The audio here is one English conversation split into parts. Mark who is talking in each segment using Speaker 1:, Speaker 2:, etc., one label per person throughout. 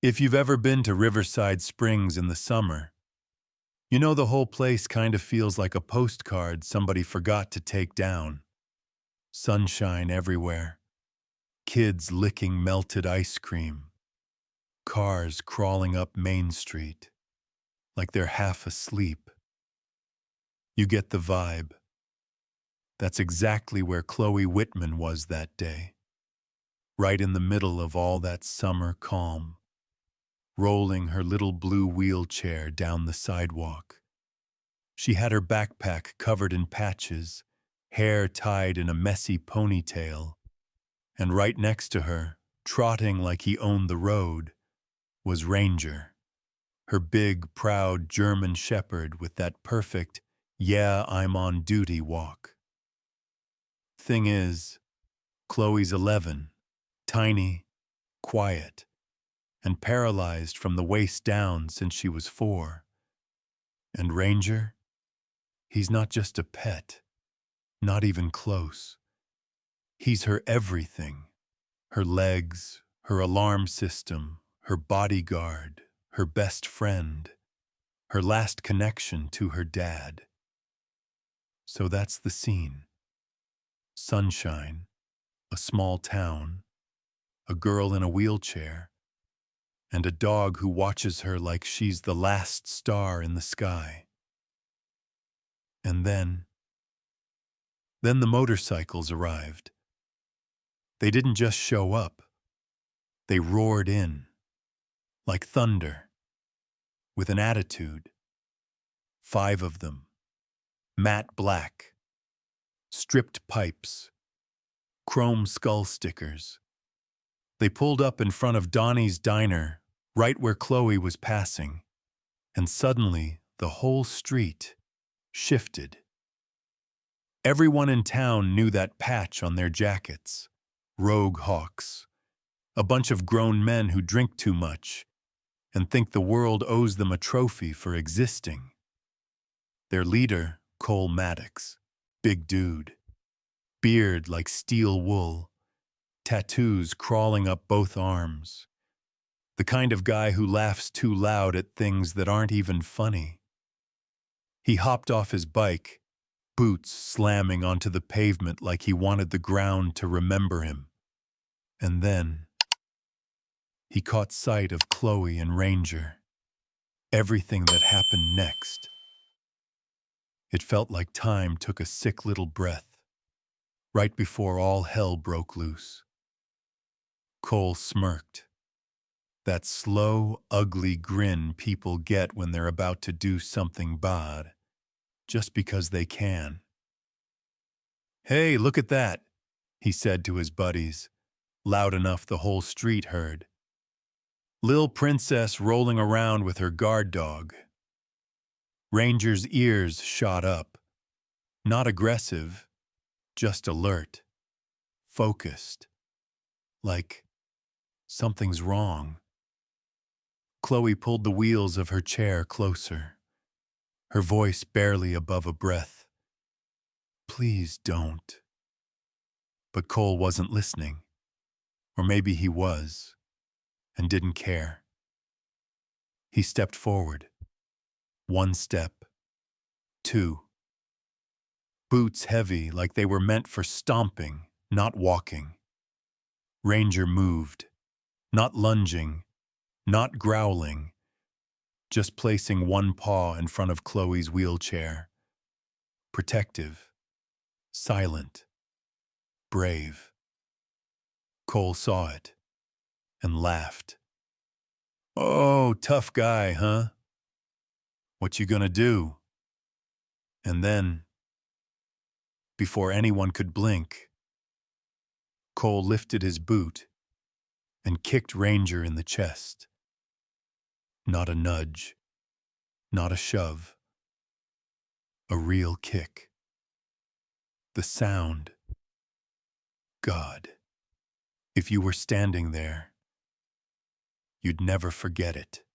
Speaker 1: If you've ever been to Riverside Springs in the summer, you know the whole place kind of feels like a postcard somebody forgot to take down. Sunshine everywhere, kids licking melted ice cream, cars crawling up Main Street like they're half asleep. You get the vibe. That's exactly where Chloe Whitman was that day, right in the middle of all that summer calm, rolling her little blue wheelchair down the sidewalk. She had her backpack covered in patches, hair tied in a messy ponytail, and right next to her, trotting like he owned the road, was Ranger, her big, proud German shepherd with that perfect, yeah, I'm on duty walk. Thing is, Chloe's 11, tiny, quiet, and paralyzed from the waist down since she was 4. And Ranger? He's not just a pet, not even close. He's her everything. Her legs, her alarm system, her bodyguard, her best friend, her last connection to her dad. So that's the scene. Sunshine, a small town, a girl in a wheelchair, and a dog who watches her like she's the last star in the sky. And then the motorcycles arrived. They didn't just show up. They roared in, like thunder, with an attitude. 5 of them, matte black, stripped pipes, chrome skull stickers. They pulled up in front of Donnie's diner, right where Chloe was passing, and suddenly the whole street shifted. Everyone in town knew that patch on their jackets. Rogue hawks. A bunch of grown men who drink too much and think the world owes them a trophy for existing. Their leader, Cole Maddox, big dude. Beard like steel wool. Tattoos crawling up both arms. The kind of guy who laughs too loud at things that aren't even funny. He hopped off his bike, boots slamming onto the pavement like he wanted the ground to remember him. And then he caught sight of Chloe and Ranger. Everything that happened next. It felt like time took a sick little breath, right before all hell broke loose. Cole smirked. That slow, ugly grin people get when they're about to do something bad, just because they can. "Hey, look at that," he said to his buddies, loud enough the whole street heard. "Lil' Princess rolling around with her guard dog." Ranger's ears shot up. Not aggressive, just alert, focused. Like, something's wrong. Chloe pulled the wheels of her chair closer, her voice barely above a breath. "Please don't." But Cole wasn't listening. Or maybe he was, and didn't care. He stepped forward. 1 step. 2. Boots heavy like they were meant for stomping, not walking. Ranger moved. Not lunging, not growling, just placing 1 paw in front of Chloe's wheelchair. Protective, silent, brave. Cole saw it and laughed. "Oh, tough guy, huh? What you gonna do?" And then, before anyone could blink, Cole lifted his boot and kicked Ranger in the chest. Not a nudge, not a shove. A real kick. The sound. God, if you were standing there, you'd never forget it.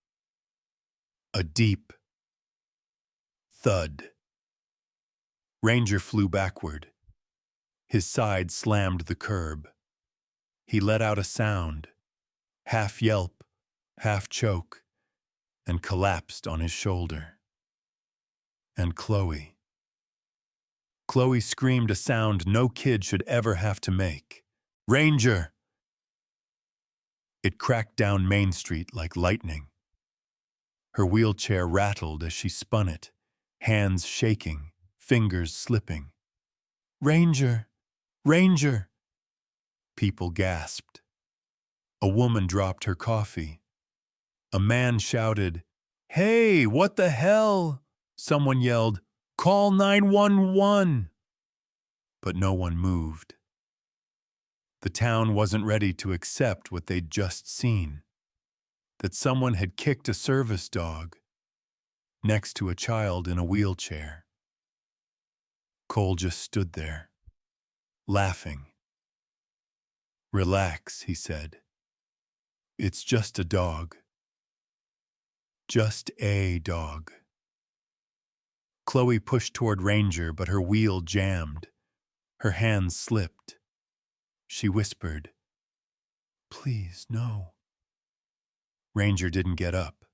Speaker 1: A deep thud. Ranger flew backward. His side slammed the curb. He let out a sound, half yelp, half choke, and collapsed on his shoulder. And Chloe. Chloe screamed a sound no kid should ever have to make. Ranger! It cracked down Main Street like lightning. Her wheelchair rattled as she spun it, hands shaking, fingers slipping. Ranger! Ranger! People gasped. A woman dropped her coffee. A man shouted, "Hey, what the hell?" Someone yelled, "Call 911!" But no one moved. The town wasn't ready to accept what they'd just seen, that someone had kicked a service dog next to a child in a wheelchair. Cole just stood there, laughing. "Relax," he said. "It's just a dog. Just a dog." Chloe pushed toward Ranger, but her wheel jammed. Her hands slipped. She whispered, "Please, no." Ranger didn't get up.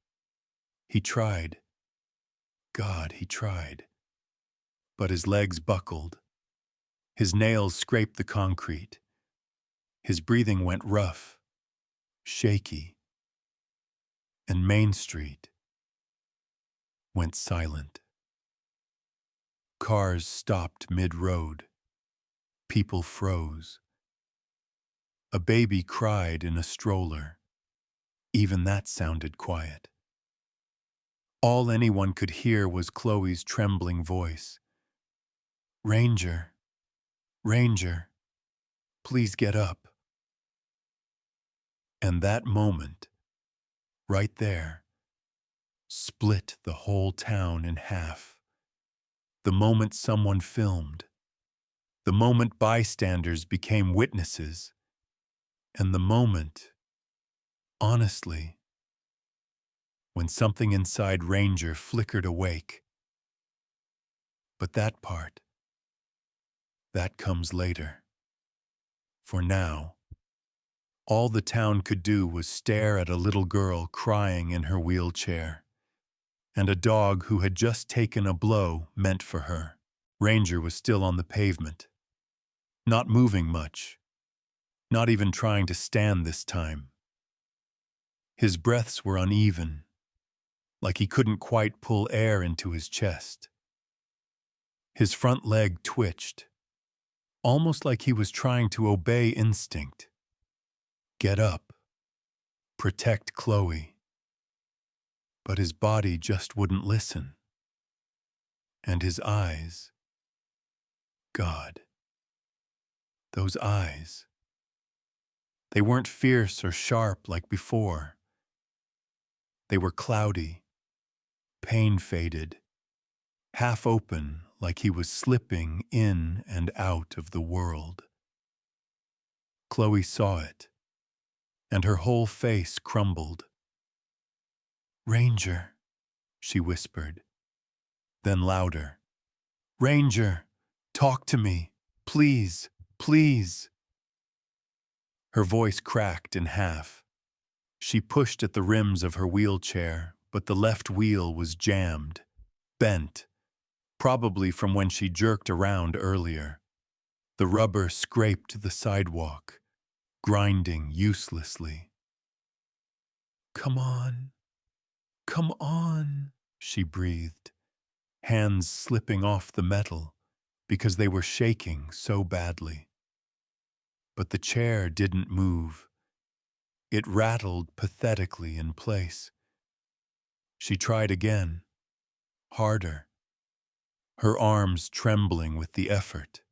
Speaker 1: He tried. God, he tried. But his legs buckled. His nails scraped the concrete. His breathing went rough, shaky. And Main Street went silent. Cars stopped mid-road. People froze. A baby cried in a stroller. Even that sounded quiet. All anyone could hear was Chloe's trembling voice. "Ranger, Ranger, please get up." And that moment, right there, split the whole town in half. The moment someone filmed. The moment bystanders became witnesses. And the moment, honestly, when something inside Ranger flickered awake. But that part, that comes later. For now, all the town could do was stare at a little girl crying in her wheelchair, and a dog who had just taken a blow meant for her. Ranger was still on the pavement, not moving much, not even trying to stand this time. His breaths were uneven, like he couldn't quite pull air into his chest. His front leg twitched, almost like he was trying to obey instinct. Get up. Protect Chloe. But his body just wouldn't listen. And his eyes. God. Those eyes. They weren't fierce or sharp like before. They were cloudy, pain-faded, half open like he was slipping in and out of the world. Chloe saw it, and her whole face crumbled. "Ranger," she whispered. Then louder, "Ranger, talk to me, please, please." Her voice cracked in half. She pushed at the rims of her wheelchair, but the left wheel was jammed, bent, probably from when she jerked around earlier. The rubber scraped the sidewalk, grinding uselessly. Come on, she breathed, hands slipping off the metal because they were shaking so badly. But the chair didn't move. It rattled pathetically in place. She tried again, harder, her arms trembling with the effort.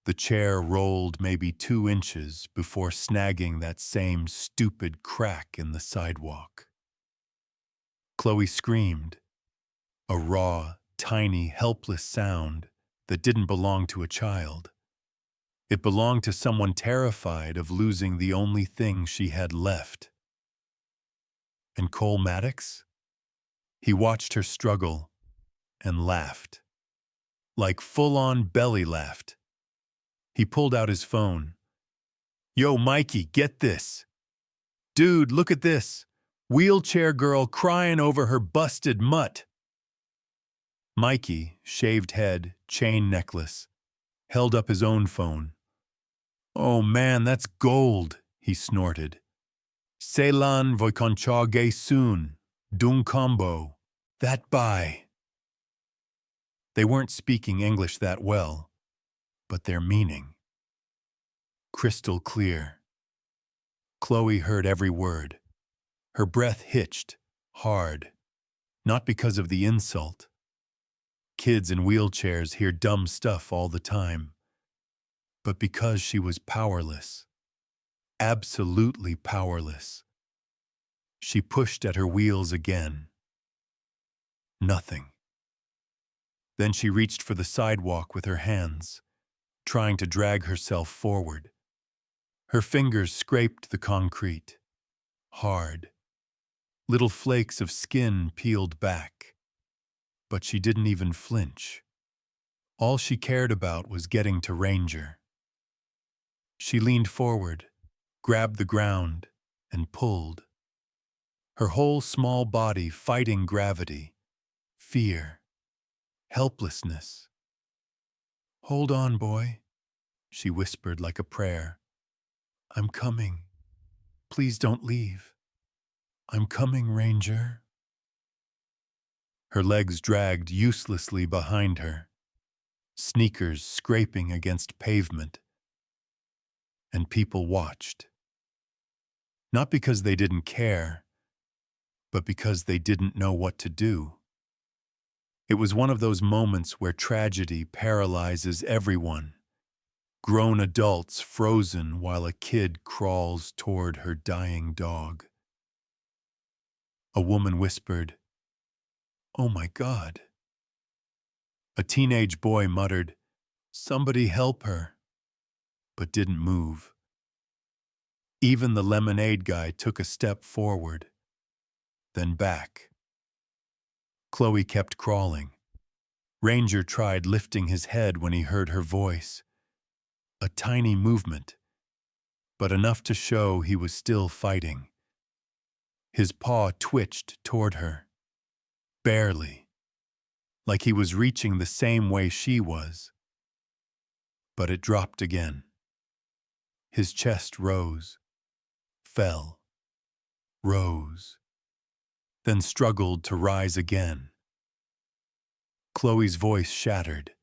Speaker 1: The chair rolled maybe 2 inches before snagging that same stupid crack in the sidewalk. Chloe screamed, a raw, tiny, helpless sound that didn't belong to a child. It belonged to someone terrified of losing the only thing she had left. And Cole Maddox? He watched her struggle and laughed. Like full-on belly laughed. He pulled out his phone. "Yo, Mikey, get this. Dude, look at this. Wheelchair girl crying over her busted mutt. Mikey, shaved head, chain necklace, held up his own phone. Oh man, that's gold, he snorted. Ceylan voikonchage soon, dung combo, that buy. They weren't speaking English that well, but their meaning. Crystal clear. Chloe heard every word. Her breath hitched, hard, not because of the insult. Kids in wheelchairs hear dumb stuff all the time, but because she was powerless. Absolutely powerless. She pushed at her wheels again. Nothing. Then she reached for the sidewalk with her hands, trying to drag herself forward. Her fingers scraped the concrete. Hard. Little flakes of skin peeled back. But she didn't even flinch. All she cared about was getting to Ranger. She leaned forward, grabbed the ground, and pulled. Her whole small body fighting gravity, fear, helplessness. Hold on, boy, she whispered like a prayer. I'm coming. Please don't leave. I'm coming, Ranger. Her legs dragged uselessly behind her, sneakers scraping against pavement. And people watched. Not because they didn't care, but because they didn't know what to do. It was one of those moments where tragedy paralyzes everyone. Grown adults frozen while a kid crawls toward her dying dog. A woman whispered, "Oh my God." A teenage boy muttered, "Somebody help her," but didn't move. Even the lemonade guy took a step forward, then back. Chloe kept crawling. Ranger tried lifting his head when he heard her voice. A tiny movement, but enough to show he was still fighting. His paw twitched toward her. Barely. Like he was reaching the same way she was. But it dropped again. His chest rose, fell, rose, then struggled to rise again. Chloe's voice shattered.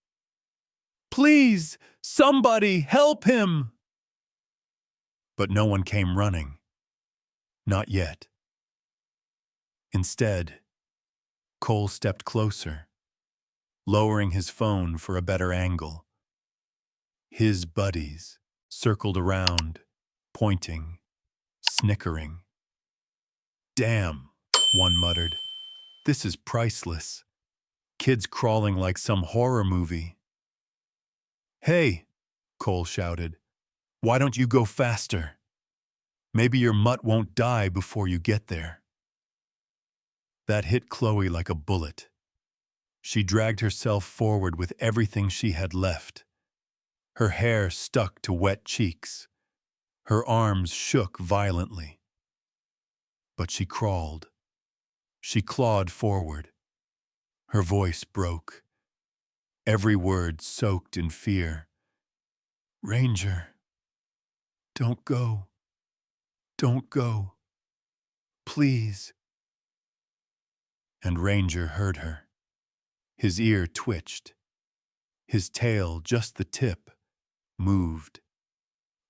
Speaker 1: "Please, somebody help him!" But no one came running. Not yet. Instead, Cole stepped closer, lowering his phone for a better angle. His buddies circled around, pointing, snickering. "Damn," one muttered. "This is priceless. Kids crawling like some horror movie." "Hey," Cole shouted, "why don't you go faster? Maybe your mutt won't die before you get there." That hit Chloe like a bullet. She dragged herself forward with everything she had left. Her hair stuck to wet cheeks. Her arms shook violently. But she crawled. She clawed forward. Her voice broke. Every word soaked in fear. "Ranger, don't go. Don't go. Please." And Ranger heard her. His ear twitched. His tail, just the tip, moved.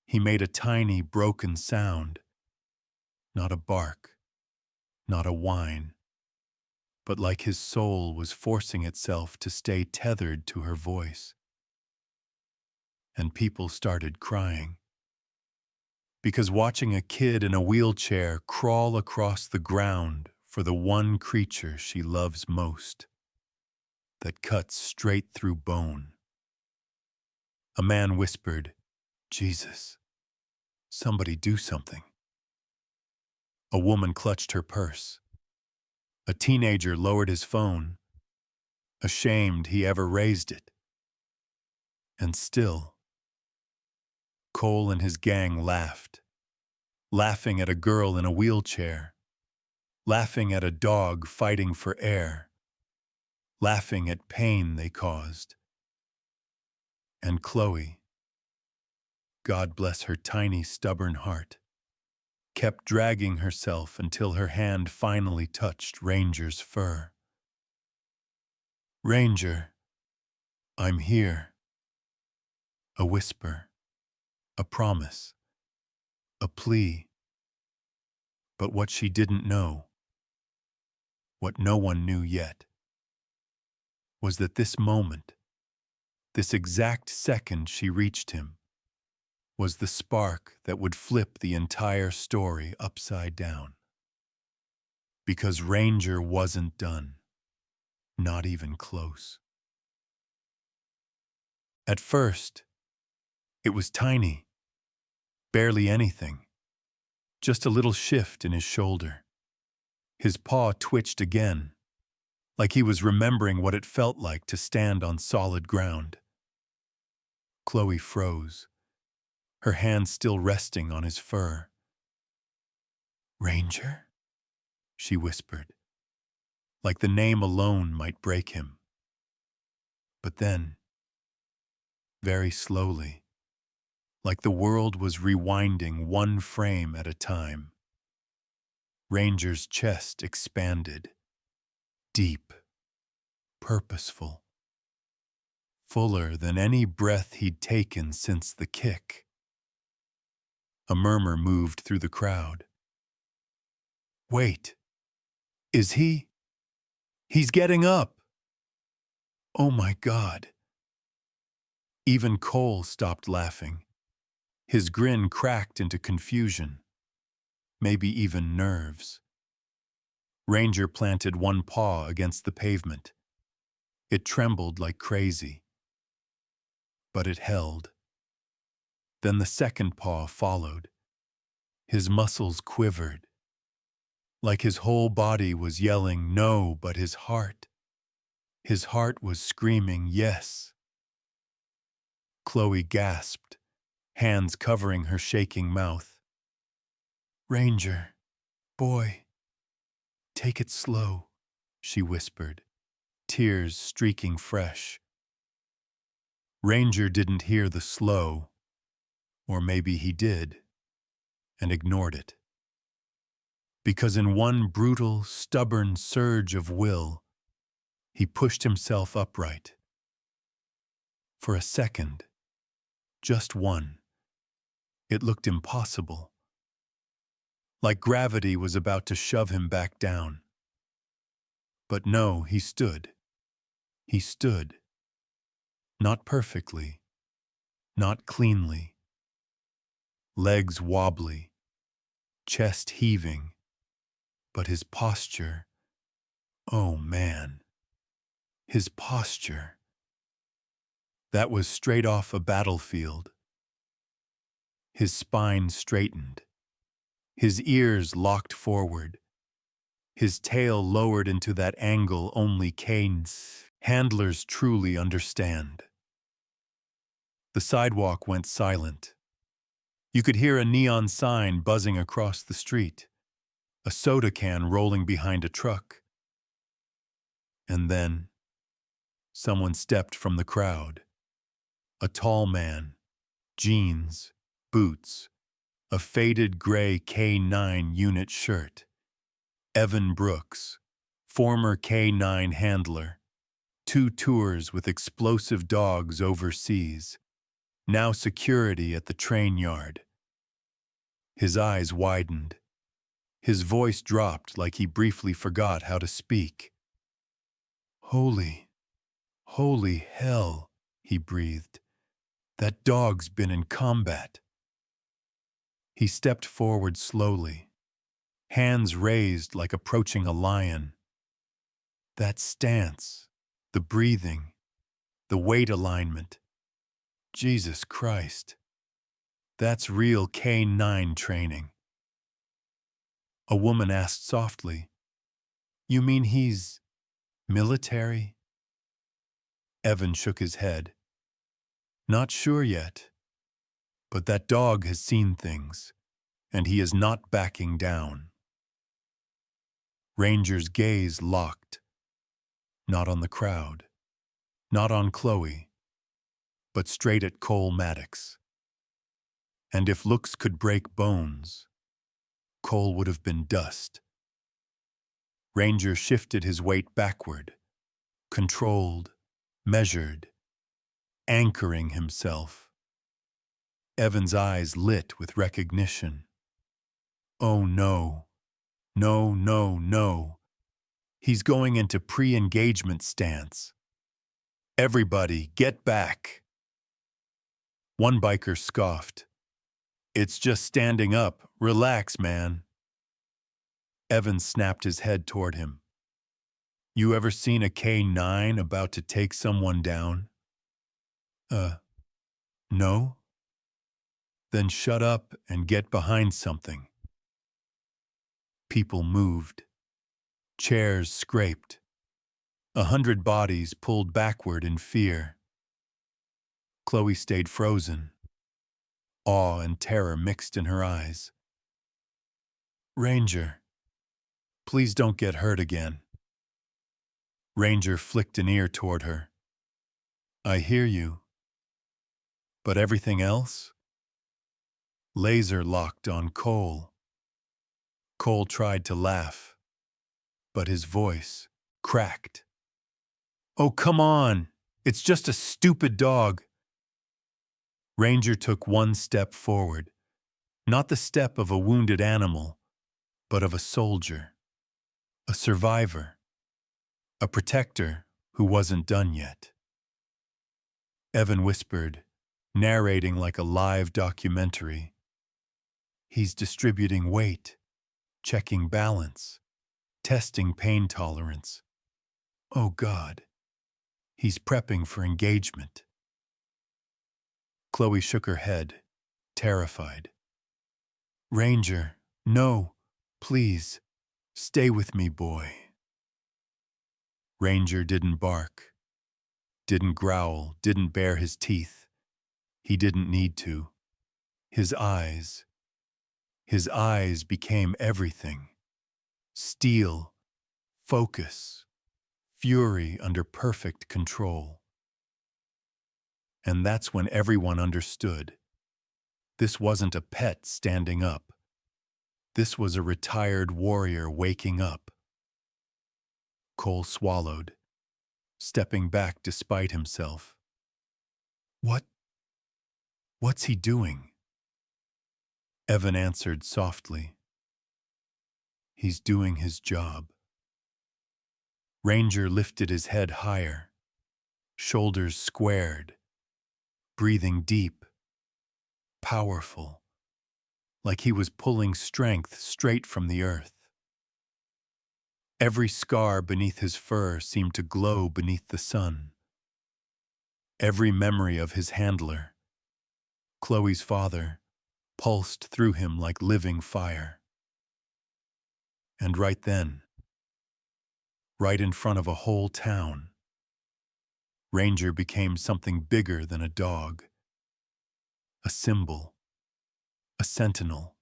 Speaker 1: He made a tiny, broken sound. Not a bark, not a whine, but like his soul was forcing itself to stay tethered to her voice. And people started crying. Because watching a kid in a wheelchair crawl across the ground for the one creature she loves most, that cuts straight through bone. A man whispered, "Jesus, somebody do something." A woman clutched her purse. A teenager lowered his phone, ashamed he ever raised it. And still, Cole and his gang laughed, laughing at a girl in a wheelchair, laughing at a dog fighting for air, laughing at pain they caused. And Chloe, God bless her tiny, stubborn heart, kept dragging herself until her hand finally touched Ranger's fur. Ranger, I'm here. A whisper, a promise, a plea. But what she didn't know, what no one knew yet, was that this moment, this exact second she reached him, was the spark that would flip the entire story upside down. Because Ranger wasn't done, not even close. At first, it was tiny, barely anything, just a little shift in his shoulder. His paw twitched again, like he was remembering what it felt like to stand on solid ground. Chloe froze, her hand still resting on his fur. Ranger? She whispered, like the name alone might break him. But then, very slowly, like the world was rewinding one frame at a time, Ranger's chest expanded, deep, purposeful, fuller than any breath he'd taken since the kick. A murmur moved through the crowd. Wait, is he? He's getting up! Oh my God! Even Cole stopped laughing. His grin cracked into confusion, maybe even nerves. Ranger planted one paw against the pavement. It trembled like crazy, but it held. Then the second paw followed. His muscles quivered, like his whole body was yelling no, but his heart was screaming yes. Chloe gasped, hands covering her shaking mouth. Ranger, boy, take it slow, she whispered, tears streaking fresh. Ranger didn't hear the slow, or maybe he did, and ignored it. Because in one brutal, stubborn surge of will, he pushed himself upright. For a second, just one, it looked impossible. Like gravity was about to shove him back down. But no, he stood. He stood. Not perfectly, not cleanly. Legs wobbly, chest heaving, but his posture, oh man, his posture. That was straight off a battlefield. His spine straightened, his ears locked forward, his tail lowered into that angle only canes handlers truly understand. The sidewalk went silent. You could hear a neon sign buzzing across the street, a soda can rolling behind a truck. And then, someone stepped from the crowd. A tall man, jeans, boots, a faded gray K9 unit shirt. Evan Brooks, former K9 handler, 2 tours with explosive dogs overseas, now security at the train yard. His eyes widened. His voice dropped like he briefly forgot how to speak. Holy hell, he breathed. That dog's been in combat. He stepped forward slowly, hands raised like approaching a lion. That stance, the breathing, the weight alignment. Jesus Christ. That's real K9 training. A woman asked softly, You mean he's military? Evan shook his head. Not sure yet, but that dog has seen things, and he is not backing down. Ranger's gaze locked, not on the crowd, not on Chloe, but straight at Cole Maddox. And if looks could break bones, Cole would have been dust. Ranger shifted his weight backward, controlled, measured, anchoring himself. Evan's eyes lit with recognition. Oh no, no, no, no. He's going into pre-engagement stance. Everybody, get back. One biker scoffed. It's just standing up. Relax, man. Evan snapped his head toward him. You ever seen a K9 about to take someone down? No? Then shut up and get behind something. People moved. Chairs scraped. 100 bodies pulled backward in fear. Chloe stayed frozen. Awe and terror mixed in her eyes. Ranger, please don't get hurt again. Ranger flicked an ear toward her. I hear you. But everything else? Laser locked on Cole. Cole tried to laugh, but his voice cracked. Oh, come on! It's just a stupid dog. Ranger took one step forward, not the step of a wounded animal, but of a soldier, a survivor, a protector who wasn't done yet. Evan whispered, narrating like a live documentary. He's distributing weight, checking balance, testing pain tolerance. Oh God, he's prepping for engagement. Chloe shook her head, terrified. Ranger, no, please, stay with me, boy. Ranger didn't bark, didn't growl, didn't bare his teeth. He didn't need to. His eyes became everything. Steel, focus, fury under perfect control. And that's when everyone understood. This wasn't a pet standing up. This was a retired warrior waking up. Cole swallowed, stepping back despite himself. What's he doing? Evan answered softly. He's doing his job. Ranger lifted his head higher, shoulders squared, breathing deep, powerful, like he was pulling strength straight from the earth. Every scar beneath his fur seemed to glow beneath the sun. Every memory of his handler, Chloe's father, pulsed through him like living fire. And right then, right in front of a whole town, Ranger became something bigger than a dog. A symbol, a sentinel,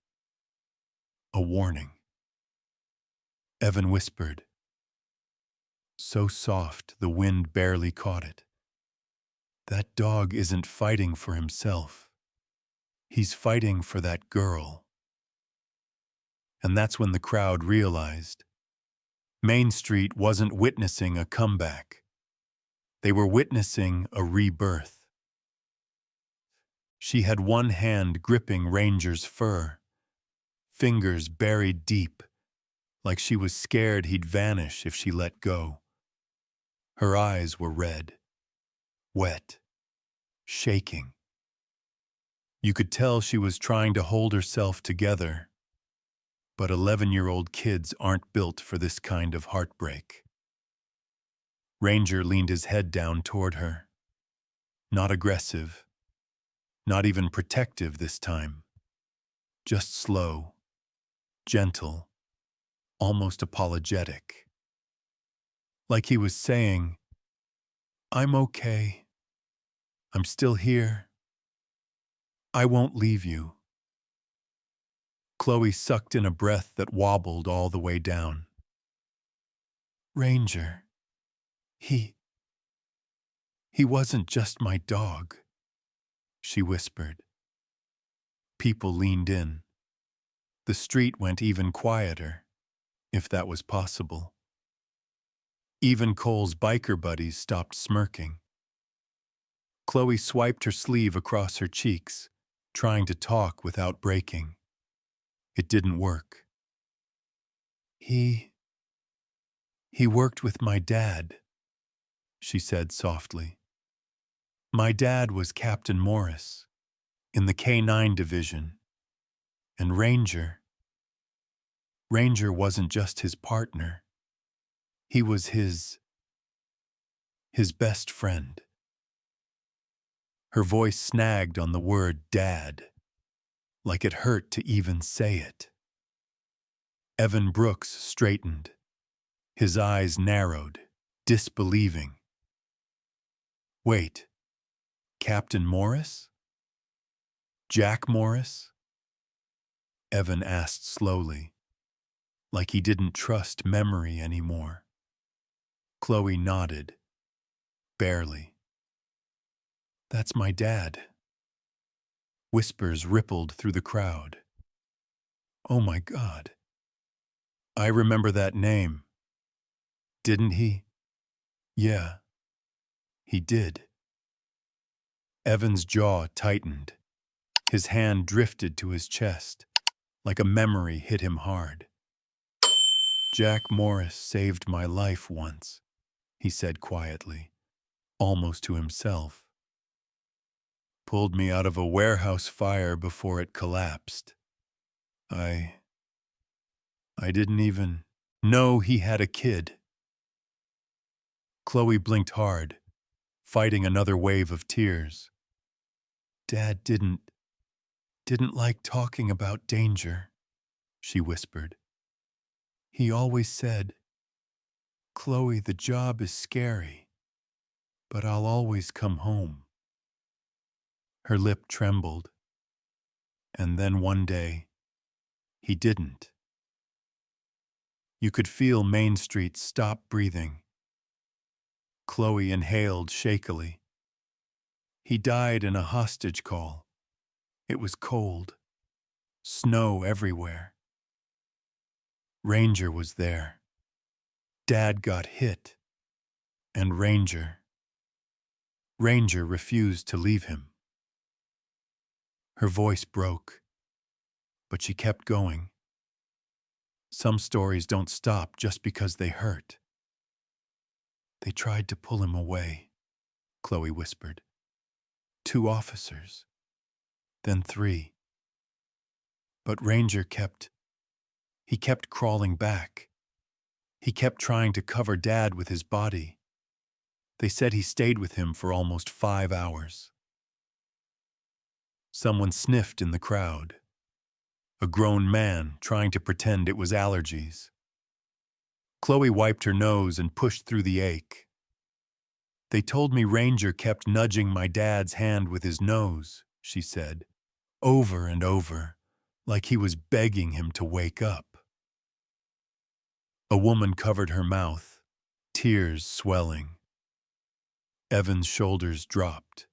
Speaker 1: a warning. Evan whispered, so soft the wind barely caught it. That dog isn't fighting for himself. He's fighting for that girl. And that's when the crowd realized Main Street wasn't witnessing a comeback. They were witnessing a rebirth. She had one hand gripping Ranger's fur, fingers buried deep, like she was scared he'd vanish if she let go. Her eyes were red, wet, shaking. You could tell she was trying to hold herself together, but 11-year-old kids aren't built for this kind of heartbreak. Ranger leaned his head down toward her. Not aggressive, not even protective this time. Just slow, gentle, almost apologetic. Like he was saying, I'm okay. I'm still here. I won't leave you. Chloe sucked in a breath that wobbled all the way down. Ranger. He he wasn't just my dog, she whispered. People leaned in. The street went even quieter, if that was possible. Even Cole's biker buddies stopped smirking. Chloe swiped her sleeve across her cheeks, trying to talk without breaking. It didn't work. He worked with my dad, she said softly. My dad was Captain Morris, in the K-9 division, and Ranger wasn't just his partner. He was his best friend. Her voice snagged on the word dad, like it hurt to even say it. Evan Brooks straightened. His eyes narrowed, disbelieving. Wait, Captain Morris? Jack Morris? Evan asked slowly, like he didn't trust memory anymore. Chloe nodded, barely. That's my dad. Whispers rippled through the crowd. Oh my God. I remember that name. Didn't he? Yeah, he did. Evan's jaw tightened. His hand drifted to his chest, like a memory hit him hard. Jack Morris saved my life once, he said quietly, almost to himself. Pulled me out of a warehouse fire before it collapsed. I didn't even know he had a kid. Chloe blinked hard, fighting another wave of tears. Dad didn't like talking about danger, she whispered. He always said, Chloe, the job is scary, but I'll always come home. Her lip trembled, and then one day, he didn't. You could feel Main Street stop breathing. Chloe inhaled shakily. He died in a hostage call. It was cold. Snow everywhere. Ranger was there. Dad got hit. And Ranger refused to leave him. Her voice broke, but she kept going. Some stories don't stop just because they hurt. They tried to pull him away, Chloe whispered. 2 officers, then 3. But Ranger kept crawling back. He kept trying to cover Dad with his body. They said he stayed with him for almost 5 hours. Someone sniffed in the crowd. A grown man trying to pretend it was allergies. Chloe wiped her nose and pushed through the ache. They told me Ranger kept nudging my dad's hand with his nose, she said, over and over, like he was begging him to wake up. A woman covered her mouth, tears swelling. Evan's shoulders dropped.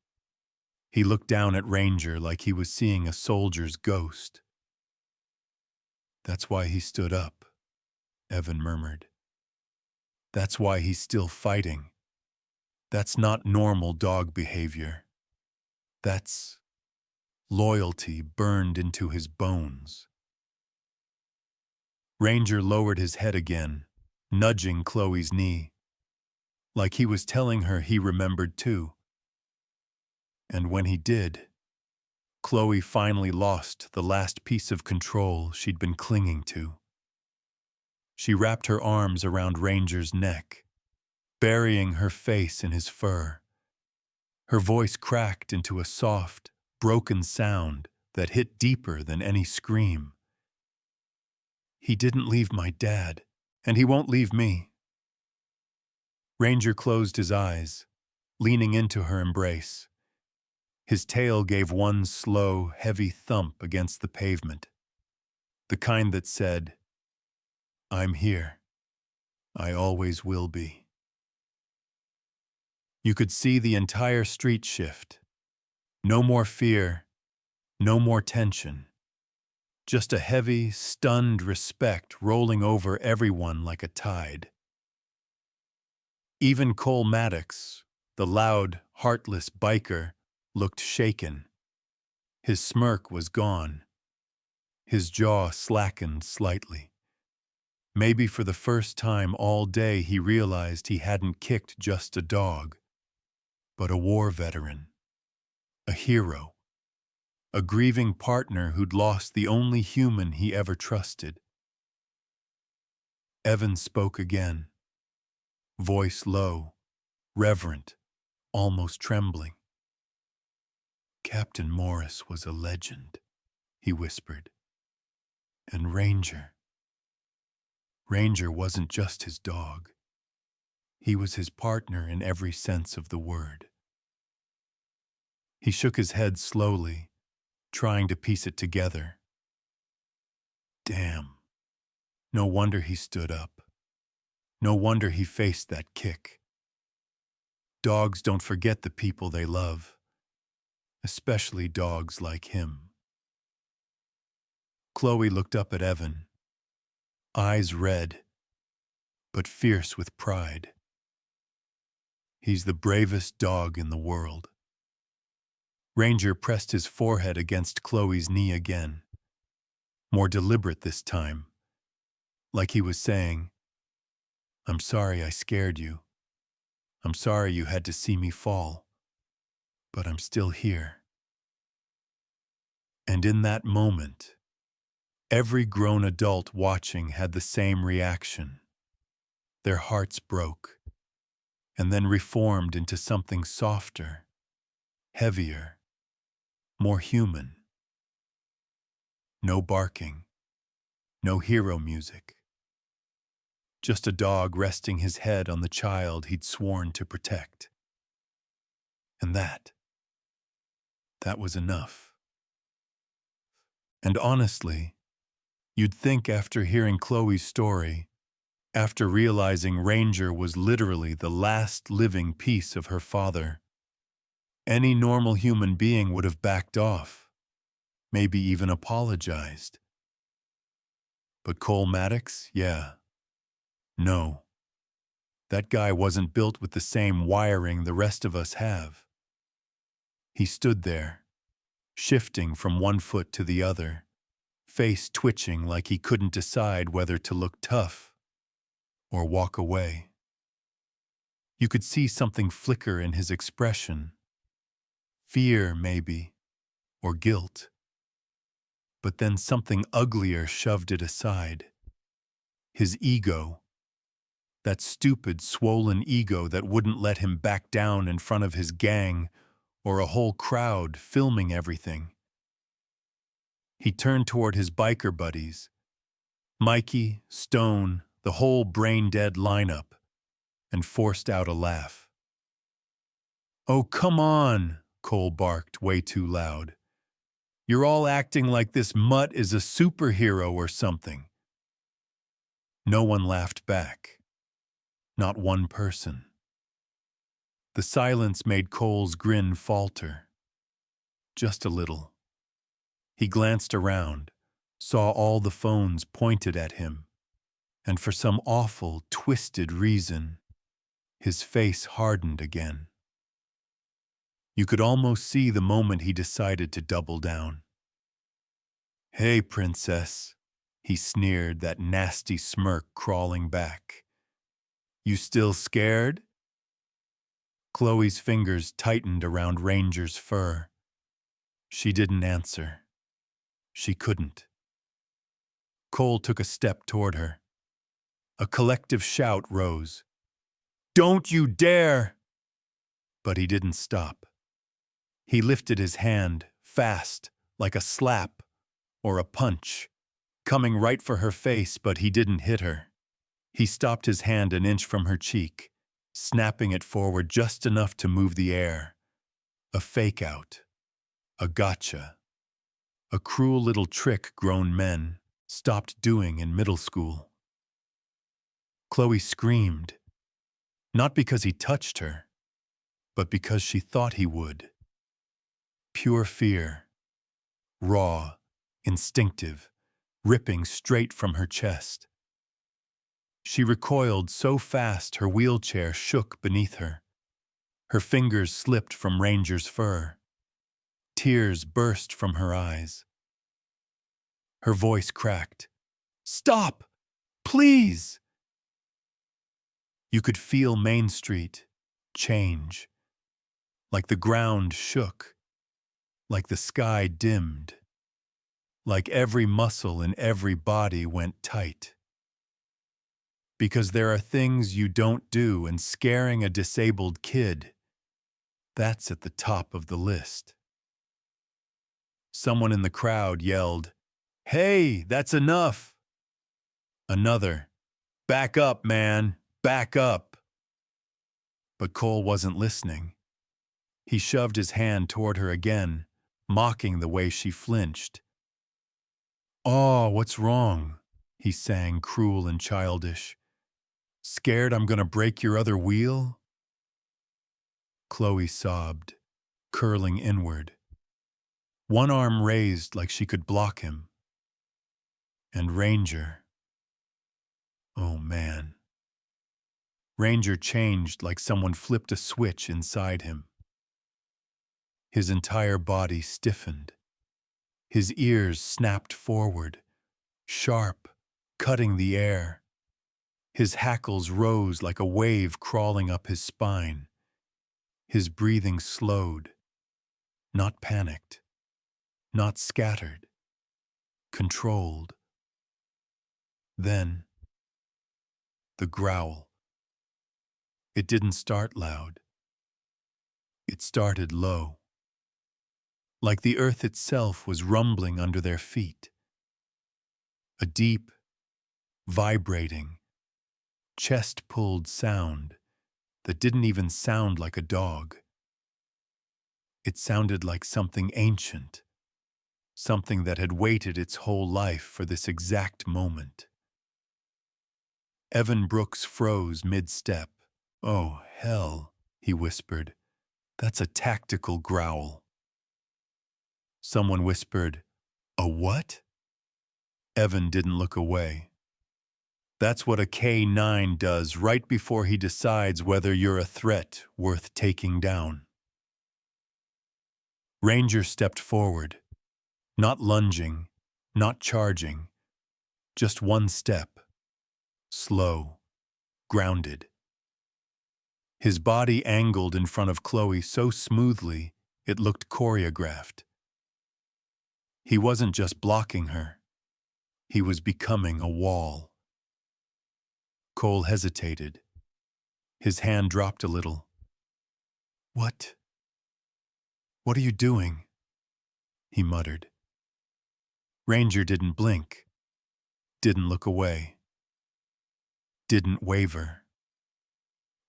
Speaker 1: He looked down at Ranger like he was seeing a soldier's ghost. That's why he stood up, Evan murmured. That's why he's still fighting. That's not normal dog behavior. That's loyalty burned into his bones. Ranger lowered his head again, nudging Chloe's knee, like he was telling her he remembered too. And when he did, Chloe finally lost the last piece of control she'd been clinging to. She wrapped her arms around Ranger's neck, burying her face in his fur. Her voice cracked into a soft, broken sound that hit deeper than any scream. He didn't leave my dad, and he won't leave me. Ranger closed his eyes, leaning into her embrace. His tail gave one slow, heavy thump against the pavement, the kind that said, I'm here. I always will be. You could see the entire street shift. No more fear, no more tension. Just a heavy, stunned respect rolling over everyone like a tide. Even Cole Maddox, the loud, heartless biker, looked shaken. His smirk was gone. His jaw slackened slightly. Maybe for the first time all day he realized he hadn't kicked just a dog, but a war veteran, a hero, a grieving partner who'd lost the only human he ever trusted. Evan spoke again, voice low, reverent, almost trembling. Captain Morris was a legend, he whispered. And Ranger wasn't just his dog. He was his partner in every sense of the word. He shook his head slowly, trying to piece it together. Damn. No wonder he stood up. No wonder he faced that kick. Dogs don't forget the people they love, especially dogs like him. Chloe looked up at Evan, eyes red, but fierce with pride. He's the bravest dog in the world. Ranger pressed his forehead against Chloe's knee again, more deliberate this time, like he was saying, I'm sorry I scared you. I'm sorry you had to see me fall, but I'm still here. And in that moment, every grown adult watching had the same reaction. Their hearts broke, and then reformed into something softer, heavier, more human. No barking, no hero music. Just a dog resting his head on the child he'd sworn to protect. And that was enough. And honestly, you'd think after hearing Chloe's story, after realizing Ranger was literally the last living piece of her father, any normal human being would have backed off, maybe even apologized. But Cole Maddox, yeah. No. That guy wasn't built with the same wiring the rest of us have. He stood there, shifting from one foot to the other, face twitching like he couldn't decide whether to look tough or walk away. You could see something flicker in his expression. Fear, maybe, or guilt. But then something uglier shoved it aside. His ego. That stupid, swollen ego that wouldn't let him back down in front of his gang or a whole crowd filming everything. He turned toward his biker buddies, Mikey, Stone, the whole brain-dead lineup, and forced out a laugh. "Oh, come on," Cole barked way too loud. "You're all acting like this mutt is a superhero or something." No one laughed back. Not one person. The silence made Cole's grin falter. Just a little. He glanced around, saw all the phones pointed at him, and for some awful, twisted reason, his face hardened again. You could almost see the moment he decided to double down. "Hey, princess," he sneered, that nasty smirk crawling back. "You still scared?" Chloe's fingers tightened around Ranger's fur. She didn't answer. She couldn't. Cole took a step toward her. A collective shout rose. "Don't you dare!" But he didn't stop. He lifted his hand, fast, like a slap or a punch, coming right for her face, but he didn't hit her. He stopped his hand an inch from her cheek, snapping it forward just enough to move the air. A fake-out. A gotcha. A cruel little trick grown men stopped doing in middle school. Chloe screamed, not because he touched her, but because she thought he would. Pure fear, raw, instinctive, ripping straight from her chest. She recoiled so fast her wheelchair shook beneath her. Her fingers slipped from Ranger's fur. Tears burst from her eyes. Her voice cracked. "Stop! Please!" You could feel Main Street change, like the ground shook, like the sky dimmed, like every muscle in every body went tight. Because there are things you don't do, and scaring a disabled kid, that's at the top of the list. Someone in the crowd yelled, "Hey, that's enough!" Another, "Back up, man, back up!" But Cole wasn't listening. He shoved his hand toward her again, mocking the way she flinched. "Oh, what's wrong?" he sang, cruel and childish. "Scared I'm gonna break your other wheel?" Chloe sobbed, curling inward. One arm raised like she could block him. And Ranger. Oh, man. Ranger changed like someone flipped a switch inside him. His entire body stiffened. His ears snapped forward, sharp, cutting the air. His hackles rose like a wave crawling up his spine. His breathing slowed, not panicked, not scattered, controlled. Then, the growl. It didn't start loud. It started low, like the earth itself was rumbling under their feet. A deep, vibrating, chest-pulled sound that didn't even sound like a dog. It sounded like something ancient, something that had waited its whole life for this exact moment. Evan Brooks froze mid-step. "Oh, hell," he whispered. "That's a tactical growl." Someone whispered, "A what?" Evan didn't look away. "That's what a K-9 does right before he decides whether you're a threat worth taking down." Ranger stepped forward, not lunging, not charging, just one step, slow, grounded. His body angled in front of Chloe so smoothly it looked choreographed. He wasn't just blocking her. He was becoming a wall. Cole hesitated. His hand dropped a little. What are you doing?" he muttered. Ranger didn't blink, didn't look away, didn't waver.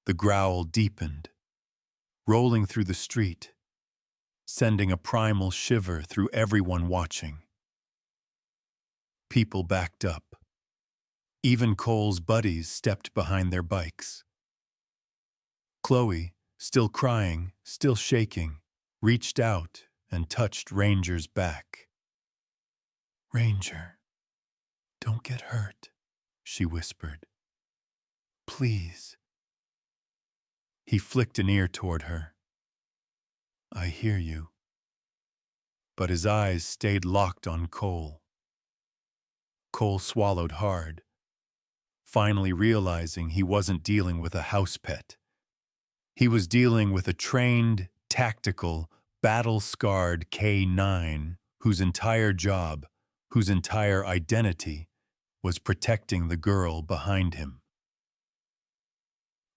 Speaker 1: The growl deepened, rolling through the street, sending a primal shiver through everyone watching. People backed up. Even Cole's buddies stepped behind their bikes. Chloe, still crying, still shaking, reached out and touched Ranger's back. "Ranger, don't get hurt," she whispered. "Please." He flicked an ear toward her. "I hear you." But his eyes stayed locked on Cole. Cole swallowed hard, finally realizing he wasn't dealing with a house pet. He was dealing with a trained, tactical, battle-scarred K-9 whose entire job, whose entire identity, was protecting the girl behind him.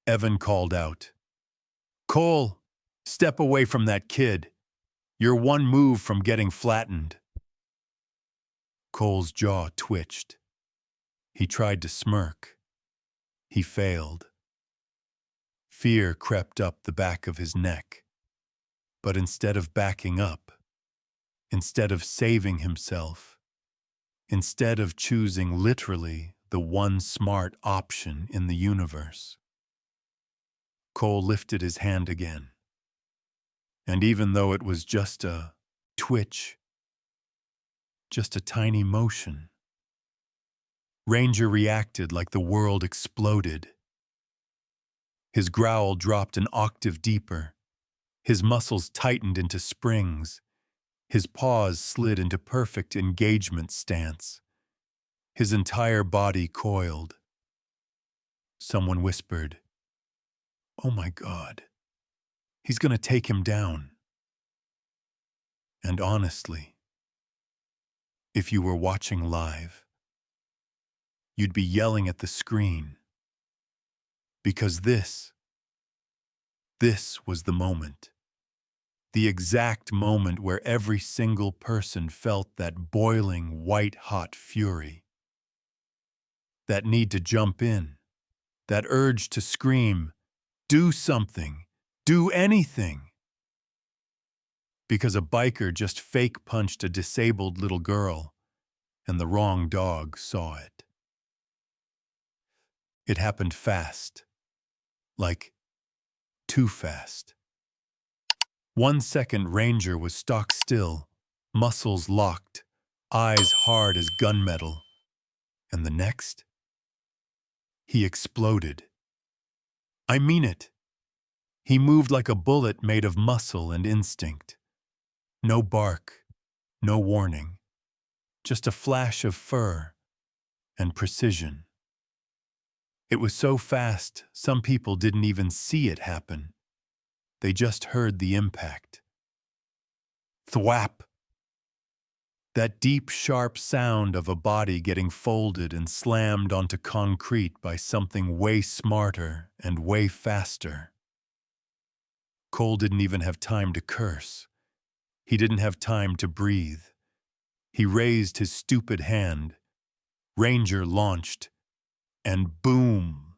Speaker 1: Evan called out, "Cole, step away from that kid. You're one move from getting flattened." Cole's jaw twitched. He tried to smirk. He failed. Fear crept up the back of his neck. But instead of backing up, instead of saving himself, instead of choosing literally the one smart option in the universe. Cole lifted his hand again. And even though it was just a twitch, just a tiny motion, Ranger reacted like the world exploded. His growl dropped an octave deeper. His muscles tightened into springs. His paws slid into perfect engagement stance. His entire body coiled. Someone whispered, "Oh my God, he's going to take him down." And honestly, if you were watching live, you'd be yelling at the screen. Because this was the moment. The exact moment where every single person felt that boiling, white-hot fury. That need to jump in. That urge to scream, "Do something! Do anything!" Because a biker just fake punched a disabled little girl, and the wrong dog saw it. It happened fast. Like, too fast. 1 second, Ranger was stock still, muscles locked, eyes hard as gunmetal. And the next, he exploded. I mean it. He moved like a bullet made of muscle and instinct. No bark, no warning, just a flash of fur and precision. It was so fast, some people didn't even see it happen. They just heard the impact. Thwap! That deep, sharp sound of a body getting folded and slammed onto concrete by something way smarter and way faster. Cole didn't even have time to curse. He didn't have time to breathe. He raised his stupid hand. Ranger launched, and boom!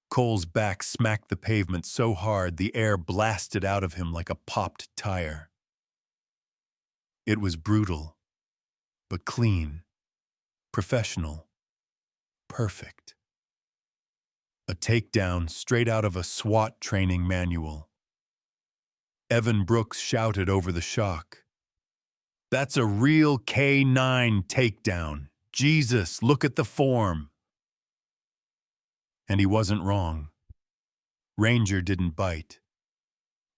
Speaker 1: Cole's back smacked the pavement so hard the air blasted out of him like a popped tire. It was brutal, but clean, professional, perfect. A takedown straight out of a SWAT training manual. Evan Brooks shouted over the shock, "That's a real K9 takedown. Jesus, look at the form." And he wasn't wrong. Ranger didn't bite,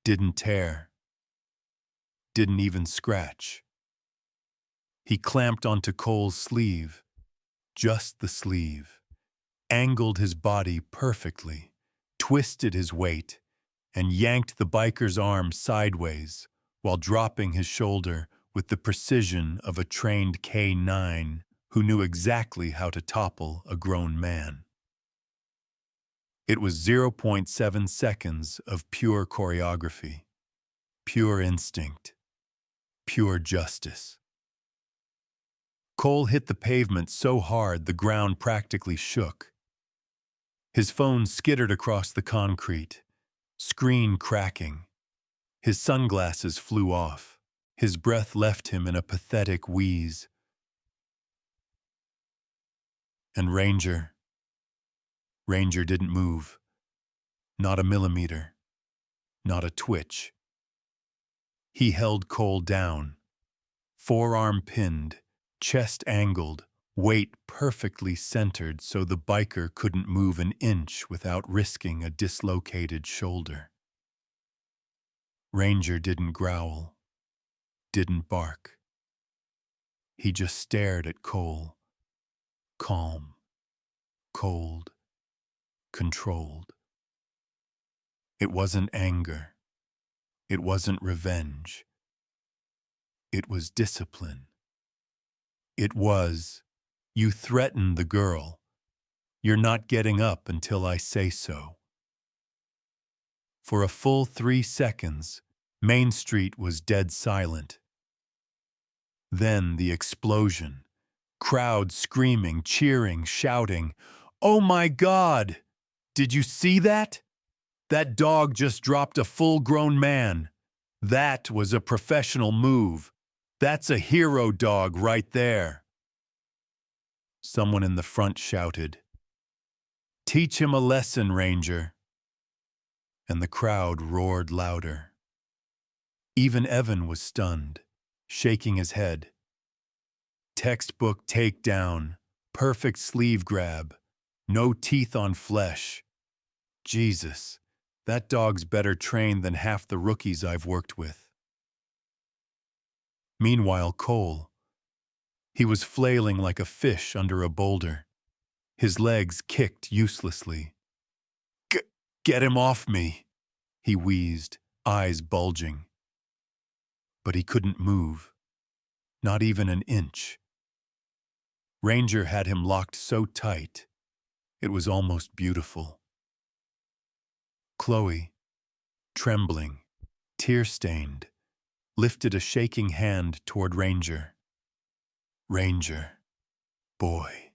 Speaker 1: didn't tear, didn't even scratch. He clamped onto Cole's sleeve, just the sleeve, angled his body perfectly, twisted his weight, and yanked the biker's arm sideways while dropping his shoulder with the precision of a trained K9 who knew exactly how to topple a grown man. It was 0.7 seconds of pure choreography, pure instinct, pure justice. Cole hit the pavement so hard the ground practically shook. His phone skittered across the concrete, screen cracking. His sunglasses flew off. His breath left him in a pathetic wheeze. And Ranger didn't move. Not a millimeter. Not a twitch. He held Cole down, forearm pinned, chest angled, weight perfectly centered so the biker couldn't move an inch without risking a dislocated shoulder. Ranger didn't growl, didn't bark. He just stared at Cole, calm, cold, controlled. It wasn't anger. It wasn't revenge. It was discipline. It was, "You threatened the girl. You're not getting up until I say so." For a full 3 seconds, Main Street was dead silent. Then the explosion. Crowd screaming, cheering, shouting, "Oh my God! Did you see that? That dog just dropped a full-grown man. That was a professional move. That's a hero dog right there." Someone in the front shouted, "Teach him a lesson, Ranger!" And the crowd roared louder. Even Evan was stunned, shaking his head. Textbook takedown, perfect sleeve grab, no teeth on flesh. Jesus, that dog's better trained than half the rookies I've worked with. Meanwhile, Cole, he was flailing like a fish under a boulder. His legs kicked uselessly. Get him off me, he wheezed, eyes bulging. But he couldn't move, not even an inch. Ranger had him locked so tight, it was almost beautiful. Chloe, trembling, tear-stained, lifted a shaking hand toward Ranger. Ranger, boy.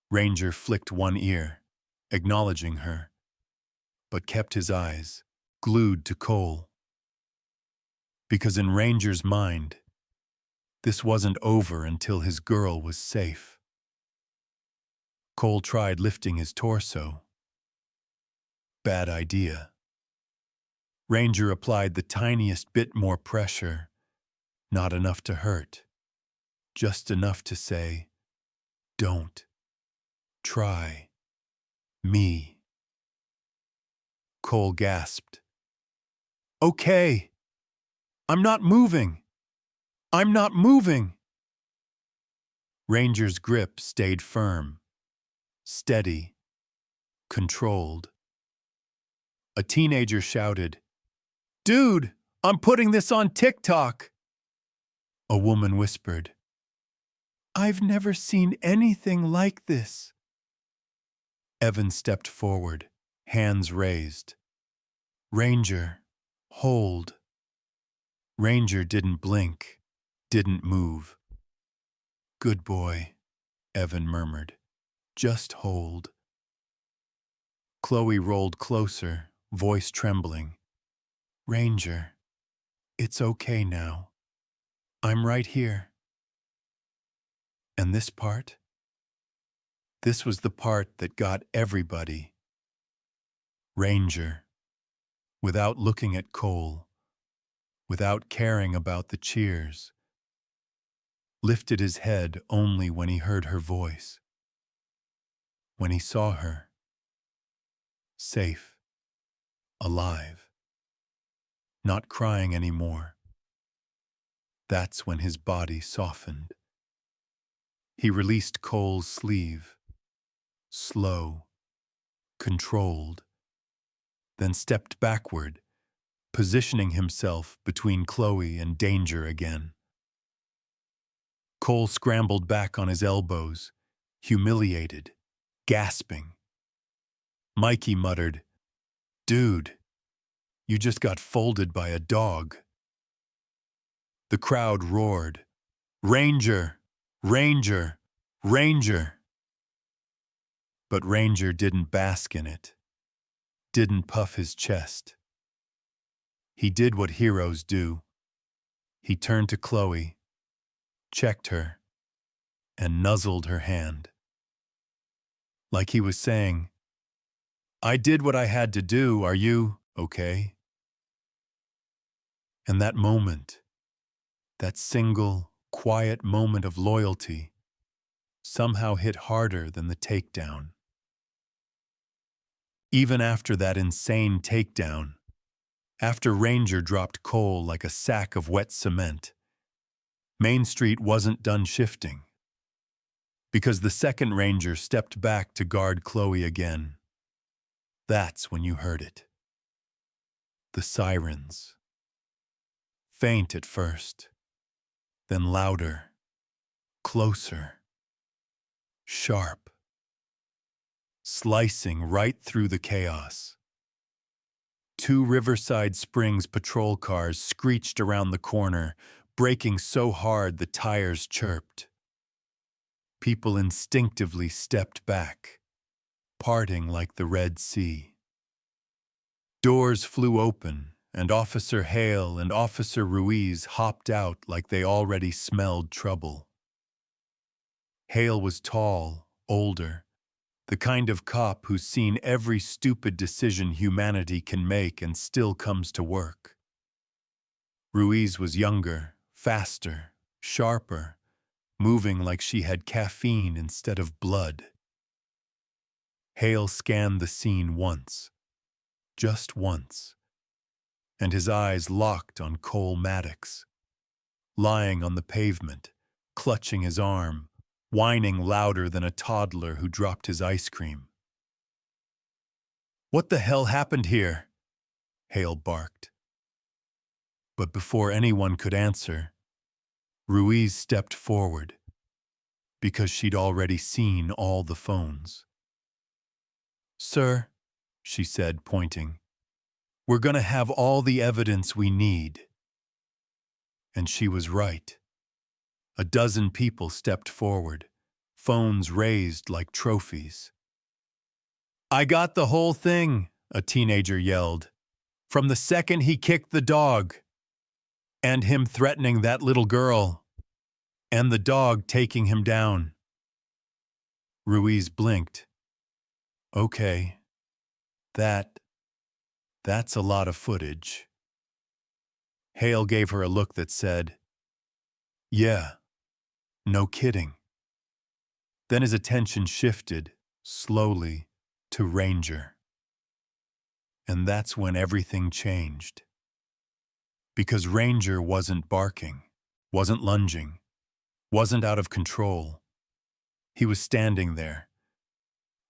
Speaker 1: Ranger flicked one ear, acknowledging her, but kept his eyes glued to Cole. Because in Ranger's mind, this wasn't over until his girl was safe. Cole tried lifting his torso. Bad idea. Ranger applied the tiniest bit more pressure, not enough to hurt, just enough to say, "Don't try me." Cole gasped. "Okay, I'm not moving. I'm not moving." Ranger's grip stayed firm, steady, controlled. A teenager shouted, "Dude, I'm putting this on TikTok." A woman whispered, "I've never seen anything like this." Evan stepped forward, hands raised. "Ranger, hold." Ranger didn't blink, didn't move. "Good boy," Evan murmured. "Just hold." Chloe rolled closer, voice trembling. "Ranger, it's okay now. I'm right here." And this part? This was the part that got everybody. Ranger, without looking at Cole, without caring about the cheers, lifted his head only when he heard her voice, when he saw her, safe, alive, not crying anymore. That's when his body softened. He released Cole's sleeve, slow, controlled, then stepped backward, positioning himself between Chloe and danger again. Cole scrambled back on his elbows, humiliated, gasping. Mikey muttered, "Dude, you just got folded by a dog." The crowd roared, "Ranger! Ranger! Ranger!" But Ranger didn't bask in it, didn't puff his chest. He did what heroes do. He turned to Chloe, checked her, and nuzzled her hand. Like he was saying, "I did what I had to do, are you okay?" And that moment, that single, quiet moment of loyalty, somehow hit harder than the takedown. Even after that insane takedown, after Ranger dropped Cole like a sack of wet cement, Main Street wasn't done shifting. Because the second Ranger stepped back to guard Chloe again. That's when you heard it. The sirens. Faint at first, then louder, closer, sharp, slicing right through the chaos. 2 Riverside Springs patrol cars screeched around the corner, braking so hard the tires chirped. People instinctively stepped back, parting like the Red Sea. Doors flew open, and Officer Hale and Officer Ruiz hopped out like they already smelled trouble. Hale was tall, older, the kind of cop who's seen every stupid decision humanity can make and still comes to work. Ruiz was younger, faster, sharper, moving like she had caffeine instead of blood. Hale scanned the scene once, just once, and his eyes locked on Cole Maddox, lying on the pavement, clutching his arm, whining louder than a toddler who dropped his ice cream. "What the hell happened here?" Hale barked. But before anyone could answer, Ruiz stepped forward, because she'd already seen all the phones. "Sir," she said, pointing, "we're going to have all the evidence we need." And she was right. A dozen people stepped forward, phones raised like trophies. "I got the whole thing," a teenager yelled, "from the second he kicked the dog. And him threatening that little girl. And the dog taking him down." Ruiz blinked. "Okay, that's a lot of footage." Hale gave her a look that said, "Yeah, no kidding." Then his attention shifted, slowly, to Ranger. And that's when everything changed. Because Ranger wasn't barking, wasn't lunging, wasn't out of control. He was standing there,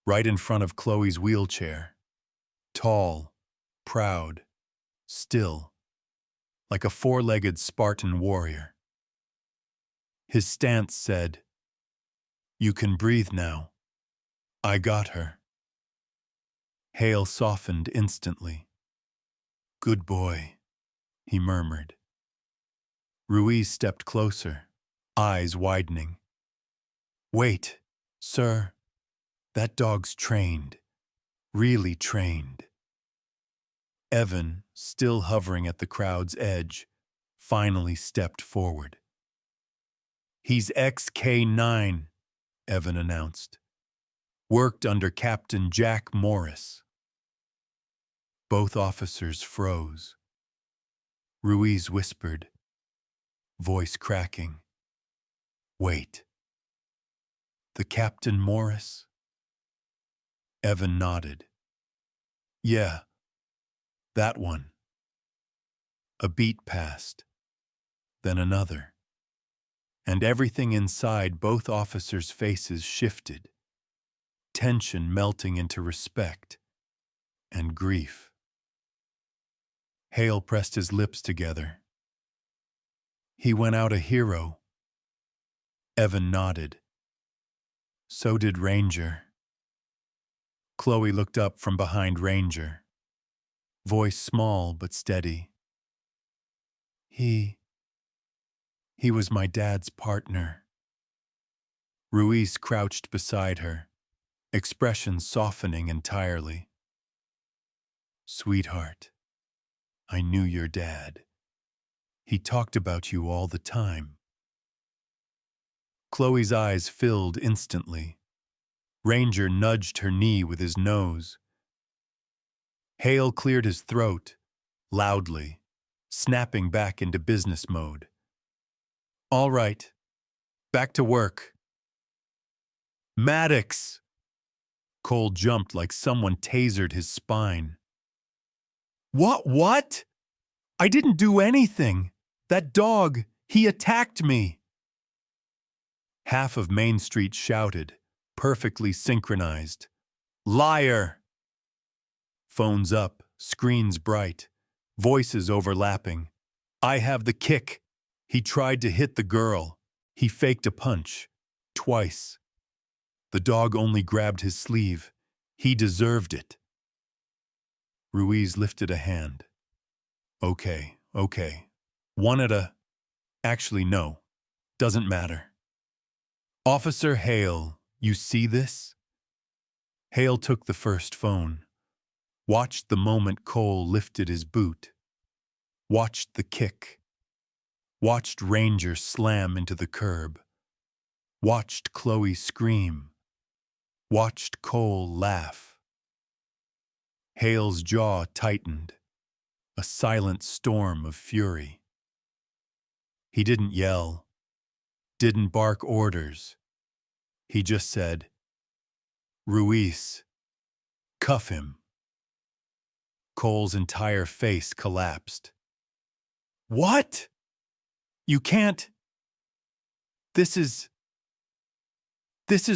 Speaker 1: right in front of Chloe's wheelchair, tall, proud, still, like a four-legged Spartan warrior. His stance said, "You can breathe now. I got her." Hale softened instantly. "Good boy," he murmured. Ruiz stepped closer, eyes widening. "Wait, sir. That dog's trained. Really trained." Evan, still hovering at the crowd's edge, finally stepped forward. "He's XK9, Evan announced. "Worked under Captain Jack Morris." Both officers froze. Ruiz whispered, voice cracking, "Wait. The Captain Morris?" Evan nodded. "Yeah, that one." A beat passed, then another, and everything inside both officers' faces shifted, tension melting into respect and grief. Hale pressed his lips together. "He went out a hero." Evan nodded. "So did Ranger." Chloe looked up from behind Ranger, voice small but steady. He was my dad's partner." Ruiz crouched beside her, expression softening entirely. "Sweetheart, I knew your dad. He talked about you all the time." Chloe's eyes filled instantly. Ranger nudged her knee with his nose. Hale cleared his throat, loudly, snapping back into business mode. "All right, back to work." "Maddox!" Cole jumped like someone tasered his spine. What? I didn't do anything. That dog, he attacked me." Half of Main Street shouted, perfectly synchronized, "Liar!" Phones up, screens bright, voices overlapping. "I have the kick. He tried to hit the girl. He faked a punch. Twice. The dog only grabbed his sleeve. He deserved it." Ruiz lifted a hand. Okay. One at a... Actually, no. Doesn't matter. "Officer Hale, you see this?" Hale took the first phone, watched the moment Cole lifted his boot, watched the kick, watched Ranger slam into the curb, watched Chloe scream, watched Cole laugh. Hale's jaw tightened, a silent storm of fury. He didn't yell, didn't bark orders. He just said, "Ruiz, cuff him." Cole's entire face collapsed. "What? You can't. This is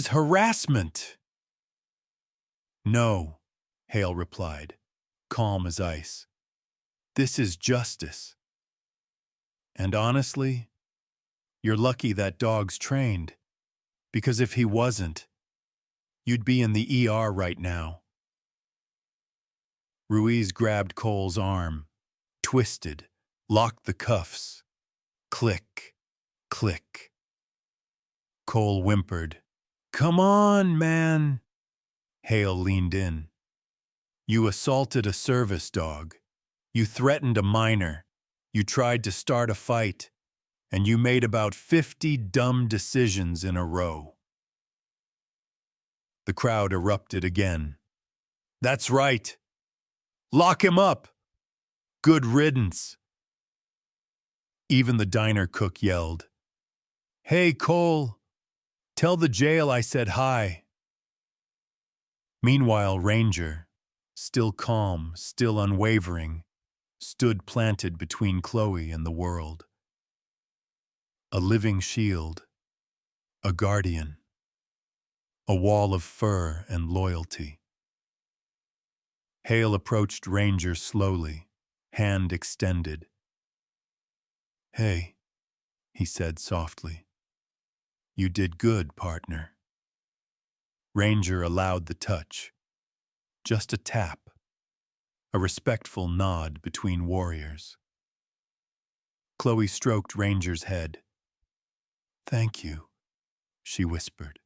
Speaker 1: harassment." "No," Hale replied, calm as ice. "This is justice. And honestly, you're lucky that dog's trained, because if he wasn't, you'd be in the ER right now." Ruiz grabbed Cole's arm, twisted, locked the cuffs. Click, click. Cole whimpered, "Come on, man." Hale leaned in. "You assaulted a service dog. You threatened a minor. You tried to start a fight. And you made about 50 dumb decisions in a row." The crowd erupted again. "That's right. Lock him up. Good riddance." Even the diner cook yelled, "Hey, Cole, tell the jail I said hi." Meanwhile, Ranger, still calm, still unwavering, stood planted between Chloe and the world. A living shield, a guardian, a wall of fur and loyalty. Hale approached Ranger slowly, hand extended. "Hey," he said softly. "You did good, partner." Ranger allowed the touch. Just a tap, a respectful nod between warriors. Chloe stroked Ranger's head. "Thank you," she whispered.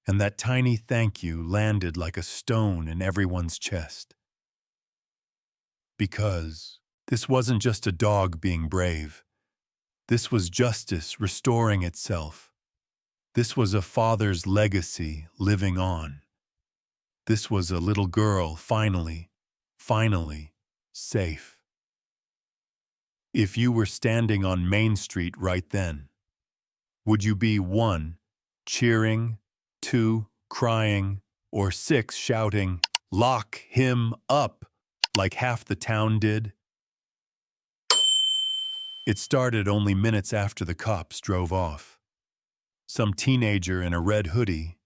Speaker 1: And that tiny thank you landed like a stone in everyone's chest. Because this wasn't just a dog being brave. This was justice restoring itself. This was a father's legacy living on. This was a little girl finally safe. If you were standing on Main Street right then, would you be 1, cheering, 2, crying, or 6, shouting, "Lock him up," like half the town did? It started only minutes after the cops drove off. Some teenager in a red hoodie,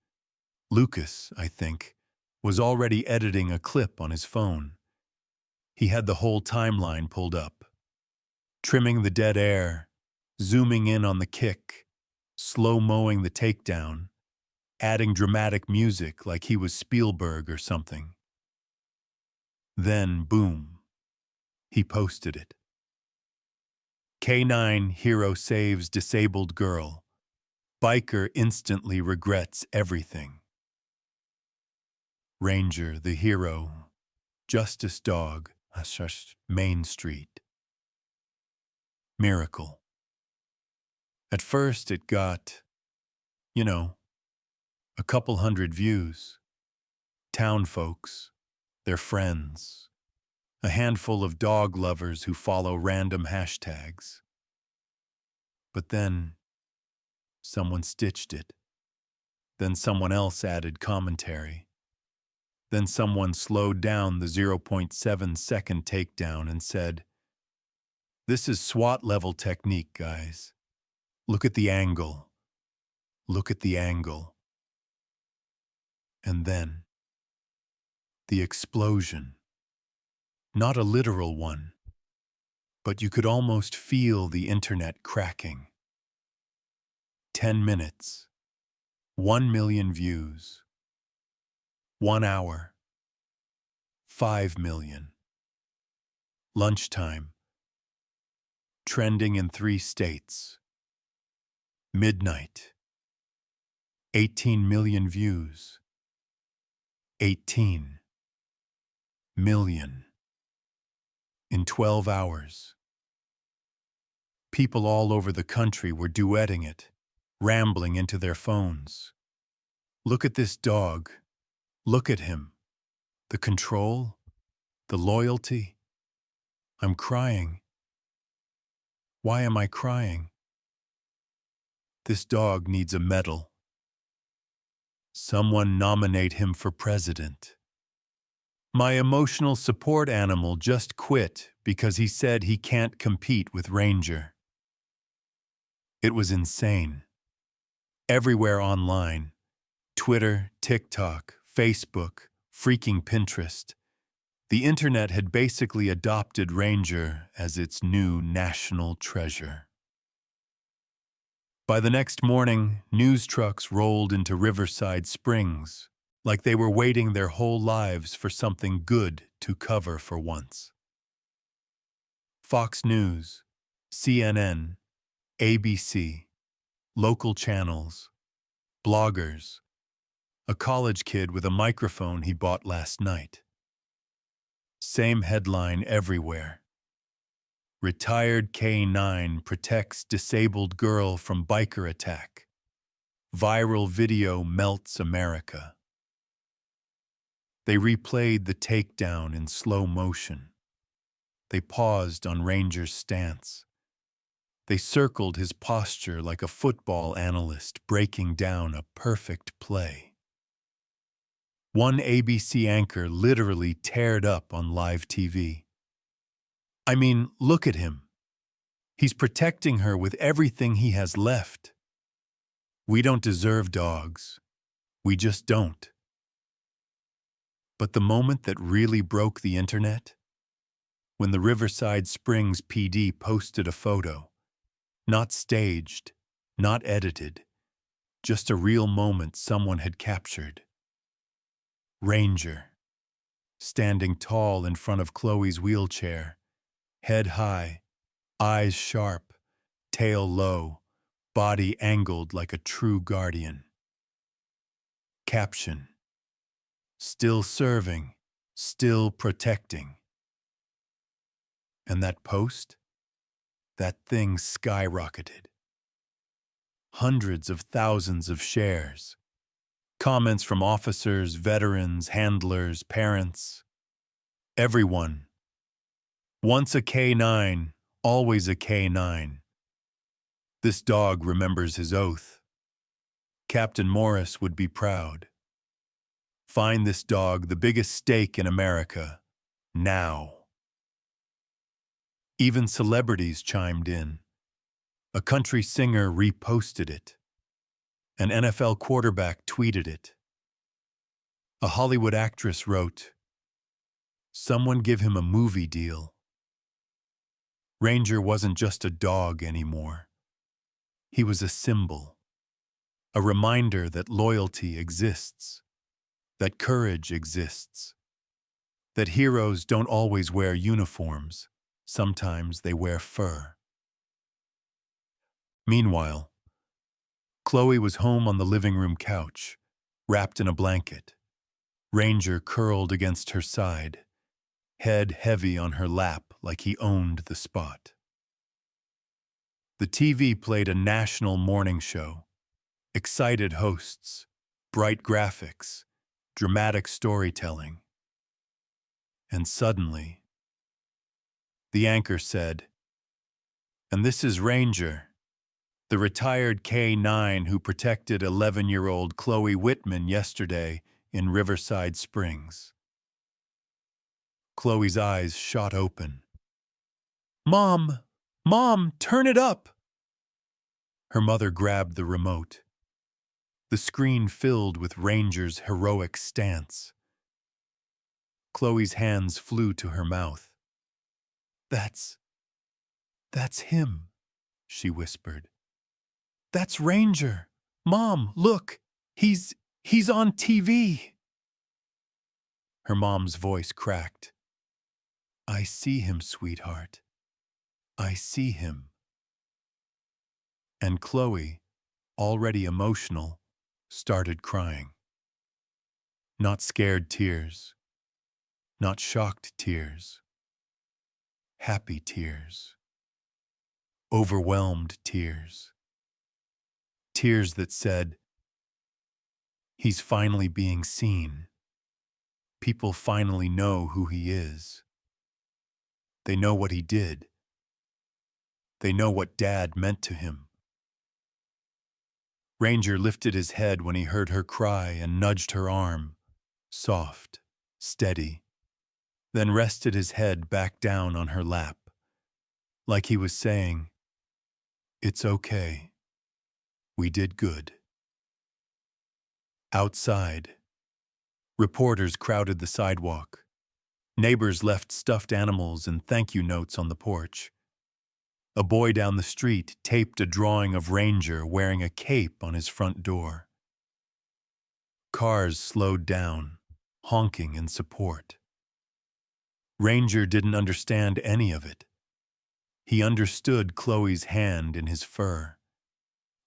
Speaker 1: Lucas, I think, was already editing a clip on his phone. He had the whole timeline pulled up, trimming the dead air, zooming in on the kick, slow-moing the takedown, adding dramatic music like he was Spielberg or something. Then, boom, he posted it. K9 hero saves disabled girl. Biker instantly regrets everything. Ranger, the hero. Justice dog, Main Street. Miracle. At first it got, a couple hundred views. Town folks, their friends, a handful of dog lovers who follow random hashtags. But then, someone stitched it. Then someone else added commentary. Then someone slowed down the 0.7-second takedown and said, "This is SWAT-level technique, guys. Look at the angle. Look at the angle." And then, the explosion. Not a literal one, but you could almost feel the internet cracking. 10 minutes, 1 million views. 1 hour, 5 million. Lunchtime, trending in 3 states. Midnight, 18 million views. 18 million. In 12 hours. People all over the country were duetting it, rambling into their phones. Look at this dog. Look at him. The control, the loyalty. I'm crying. Why am I crying? This dog needs a medal. Someone nominate him for president. My emotional support animal just quit because he said he can't compete with Ranger. It was insane. Everywhere online, Twitter, TikTok, Facebook, freaking Pinterest, the internet had basically adopted Ranger as its new national treasure. By the next morning, news trucks rolled into Riverside Springs, like they were waiting their whole lives for something good to cover for once. Fox News, CNN, ABC, local channels, bloggers, a college kid with a microphone he bought last night. Same headline everywhere. Retired K-9 protects disabled girl from biker attack. Viral video melts America. They replayed the takedown in slow motion. They paused on Ranger's stance. They circled his posture like a football analyst breaking down a perfect play. One ABC anchor literally teared up on live TV. I mean, look at him. He's protecting her with everything he has left. We don't deserve dogs. We just don't. But the moment that really broke the internet? When the Riverside Springs PD posted a photo. Not staged, not edited, just a real moment someone had captured. Ranger, standing tall in front of Chloe's wheelchair, head high, eyes sharp, tail low, body angled like a true guardian. Caption: still serving, still protecting. And that post? That thing skyrocketed. Hundreds of thousands of shares. Comments from officers, veterans, handlers, parents. Everyone. Once a K-9, always a K-9. This dog remembers his oath. Captain Morris would be proud. Find this dog the biggest stake in America. Now. Even celebrities chimed in. A country singer reposted it. An NFL quarterback tweeted it. A Hollywood actress wrote, "Someone give him a movie deal." Ranger wasn't just a dog anymore. He was a symbol. A reminder that loyalty exists. That courage exists. That heroes don't always wear uniforms. Sometimes they wear fur. Meanwhile, Chloe was home on the living room couch, wrapped in a blanket. Ranger curled against her side, head heavy on her lap like he owned the spot. The TV played a national morning show. Excited hosts, bright graphics, dramatic storytelling. And suddenly, the anchor said, "And this is Ranger, the retired K-9 who protected 11-year-old Chloe Whitman yesterday in Riverside Springs." Chloe's eyes shot open. "Mom! Mom, turn it up!" Her mother grabbed the remote. The screen filled with Ranger's heroic stance. Chloe's hands flew to her mouth. That's him," she whispered. "That's Ranger. Mom, look, he's on TV." Her mom's voice cracked. "I see him, sweetheart. I see him." And Chloe, already emotional, started crying. Not scared tears, not shocked tears, happy tears, overwhelmed tears. tears that said, "He's finally being seen. People finally know who he is. They know what he did. They know what Dad meant to him." Ranger lifted his head when he heard her cry and nudged her arm, soft, steady, then rested his head back down on her lap, like he was saying, "It's okay. We did good." Outside, reporters crowded the sidewalk. Neighbors left stuffed animals and thank you notes on the porch. A boy down the street taped a drawing of Ranger wearing a cape on his front door. Cars slowed down, honking in support. Ranger didn't understand any of it. He understood Chloe's hand in his fur.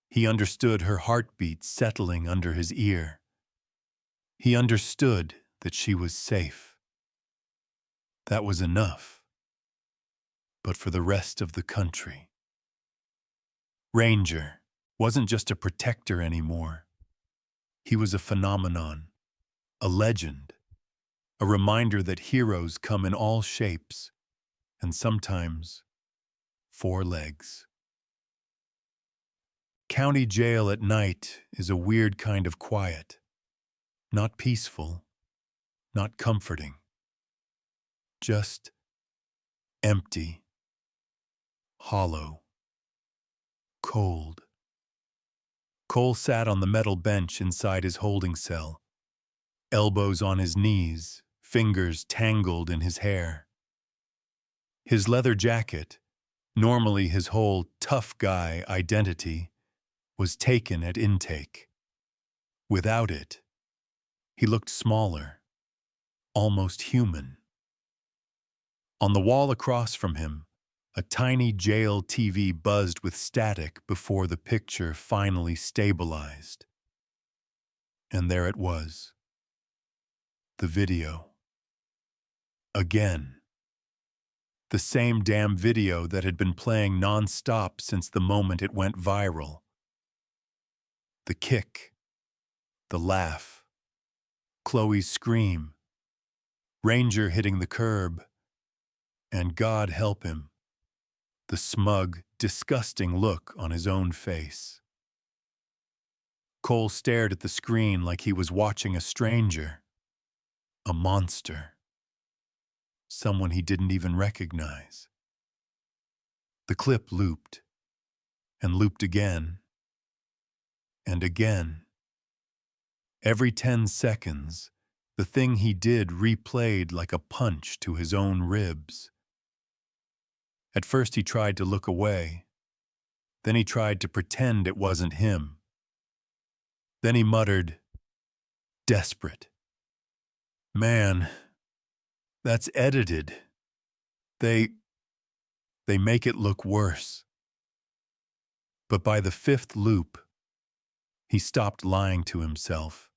Speaker 1: He understood her heartbeat settling under his ear. He understood that she was safe. That was enough. But for the rest of the country, Ranger wasn't just a protector anymore. He was a phenomenon, a legend, a reminder that heroes come in all shapes, and sometimes 4 legs. County jail at night is a weird kind of quiet. Not peaceful, not comforting. Just empty, hollow, cold. Cole sat on the metal bench inside his holding cell, elbows on his knees, fingers tangled in his hair. His leather jacket, normally his whole tough guy identity, was taken at intake. Without it, he looked smaller, almost human. On the wall across from him, a tiny jail TV buzzed with static before the picture finally stabilized. And there it was. The video. Again. The same damn video that had been playing non-stop since the moment it went viral. The kick. The laugh. Chloe's scream. Ranger hitting the curb. And God help him, the smug, disgusting look on his own face. Cole stared at the screen like he was watching a stranger, a monster, someone he didn't even recognize. The clip looped, and looped again, and again. Every 10 seconds, the thing he did replayed like a punch to his own ribs. At first he tried to look away. Then he tried to pretend it wasn't him. Then he muttered, desperate, "Man, that's edited. They make it look worse." But by the 5th loop, he stopped lying to himself.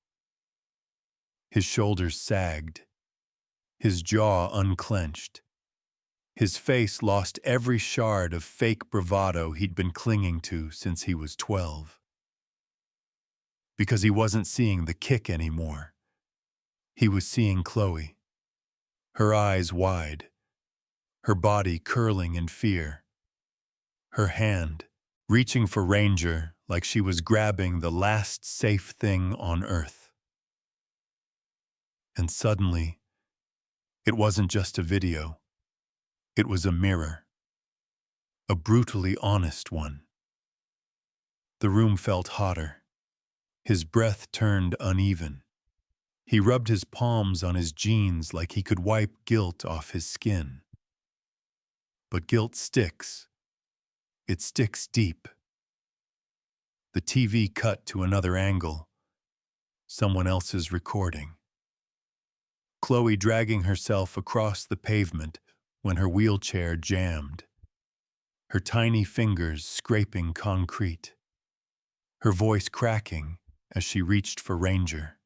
Speaker 1: His shoulders sagged. His jaw unclenched. His face lost every shard of fake bravado he'd been clinging to since he was 12. Because he wasn't seeing the kick anymore. He was seeing Chloe, her eyes wide, her body curling in fear, her hand reaching for Ranger like she was grabbing the last safe thing on earth. And suddenly, it wasn't just a video. It was a mirror. A brutally honest one. The room felt hotter. His breath turned uneven. He rubbed his palms on his jeans like he could wipe guilt off his skin. But guilt sticks. It sticks deep. The TV cut to another angle. Someone else's recording. Chloe dragging herself across the pavement when her wheelchair jammed. Her tiny fingers scraping concrete. Her voice cracking as she reached for Ranger.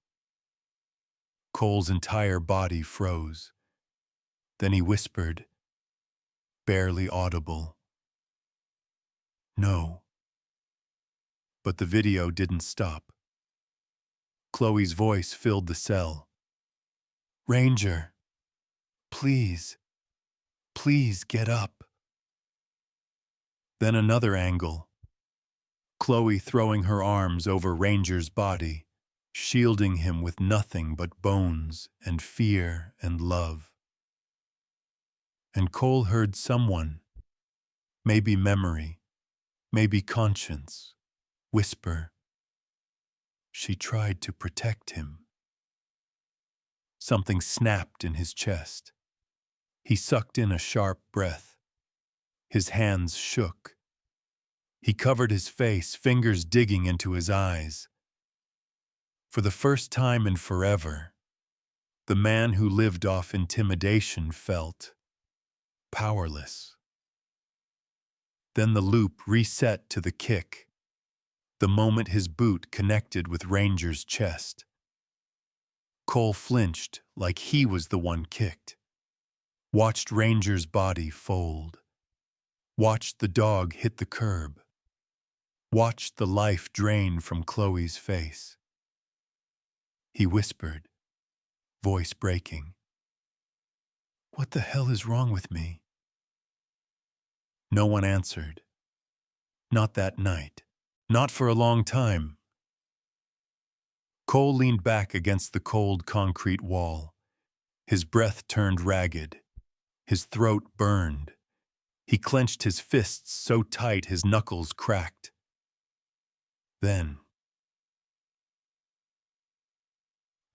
Speaker 1: Cole's entire body froze. Then he whispered, barely audible, "No." But the video didn't stop. Chloe's voice filled the cell. "Ranger, please, please get up." Then another angle. Chloe throwing her arms over Ranger's body, shielding him with nothing but bones and fear and love. And Cole heard someone, maybe memory, maybe conscience, whisper, "She tried to protect him." Something snapped in his chest. He sucked in a sharp breath. His hands shook. He covered his face, fingers digging into his eyes. For the first time in forever, the man who lived off intimidation felt powerless. Then the loop reset to the kick, the moment his boot connected with Ranger's chest. Cole flinched like he was the one kicked. Watched Ranger's body fold. Watched the dog hit the curb. Watched the life drain from Chloe's face. He whispered, voice breaking, "What the hell is wrong with me?" No one answered. Not that night. Not for a long time. Cole leaned back against the cold concrete wall. His breath turned ragged. His throat burned. He clenched his fists so tight his knuckles cracked. Then,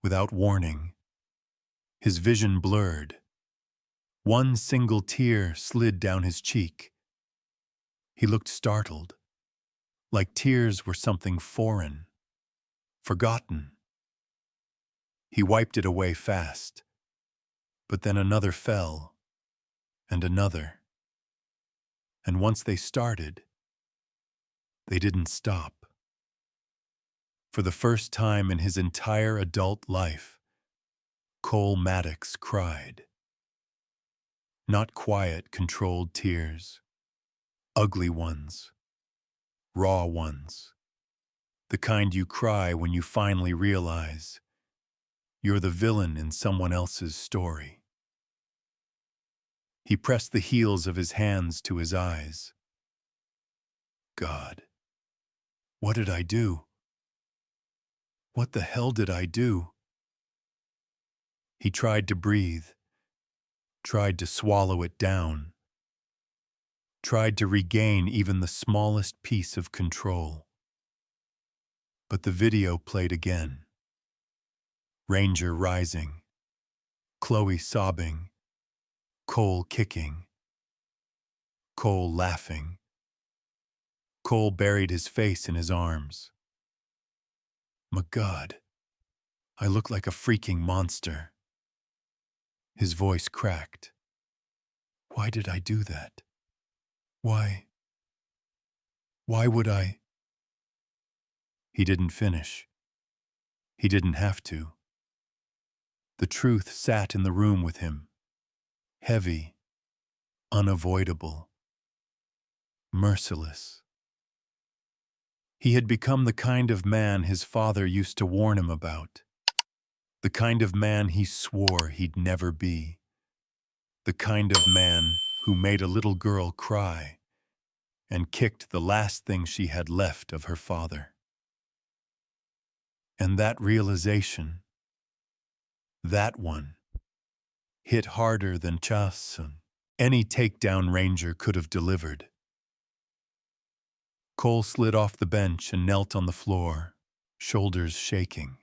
Speaker 1: without warning, his vision blurred. One single tear slid down his cheek. He looked startled, like tears were something foreign, forgotten. He wiped it away fast, but then another fell, and another. And once they started, they didn't stop. For the first time in his entire adult life, Cole Maddox cried. Not quiet, controlled tears. Ugly ones. Raw ones. The kind you cry when you finally realize you're the villain in someone else's story. He pressed the heels of his hands to his eyes. God, what did I do? What the hell did I do? He tried to breathe, tried to swallow it down, tried to regain even the smallest piece of control. But the video played again. Ranger rising, Chloe sobbing, Cole kicking, Cole laughing. Cole buried his face in his arms. My God, I look like a freaking monster. His voice cracked. Why did I do that? Why would I? He didn't finish. He didn't have to. The truth sat in the room with him. Heavy, unavoidable, merciless. He had become the kind of man his father used to warn him about. The kind of man he swore he'd never be. The kind of man who made a little girl cry and kicked the last thing she had left of her father. And that realization, that one, hit harder than any takedown Ranger could have delivered. Cole slid off the bench and knelt on the floor, shoulders shaking.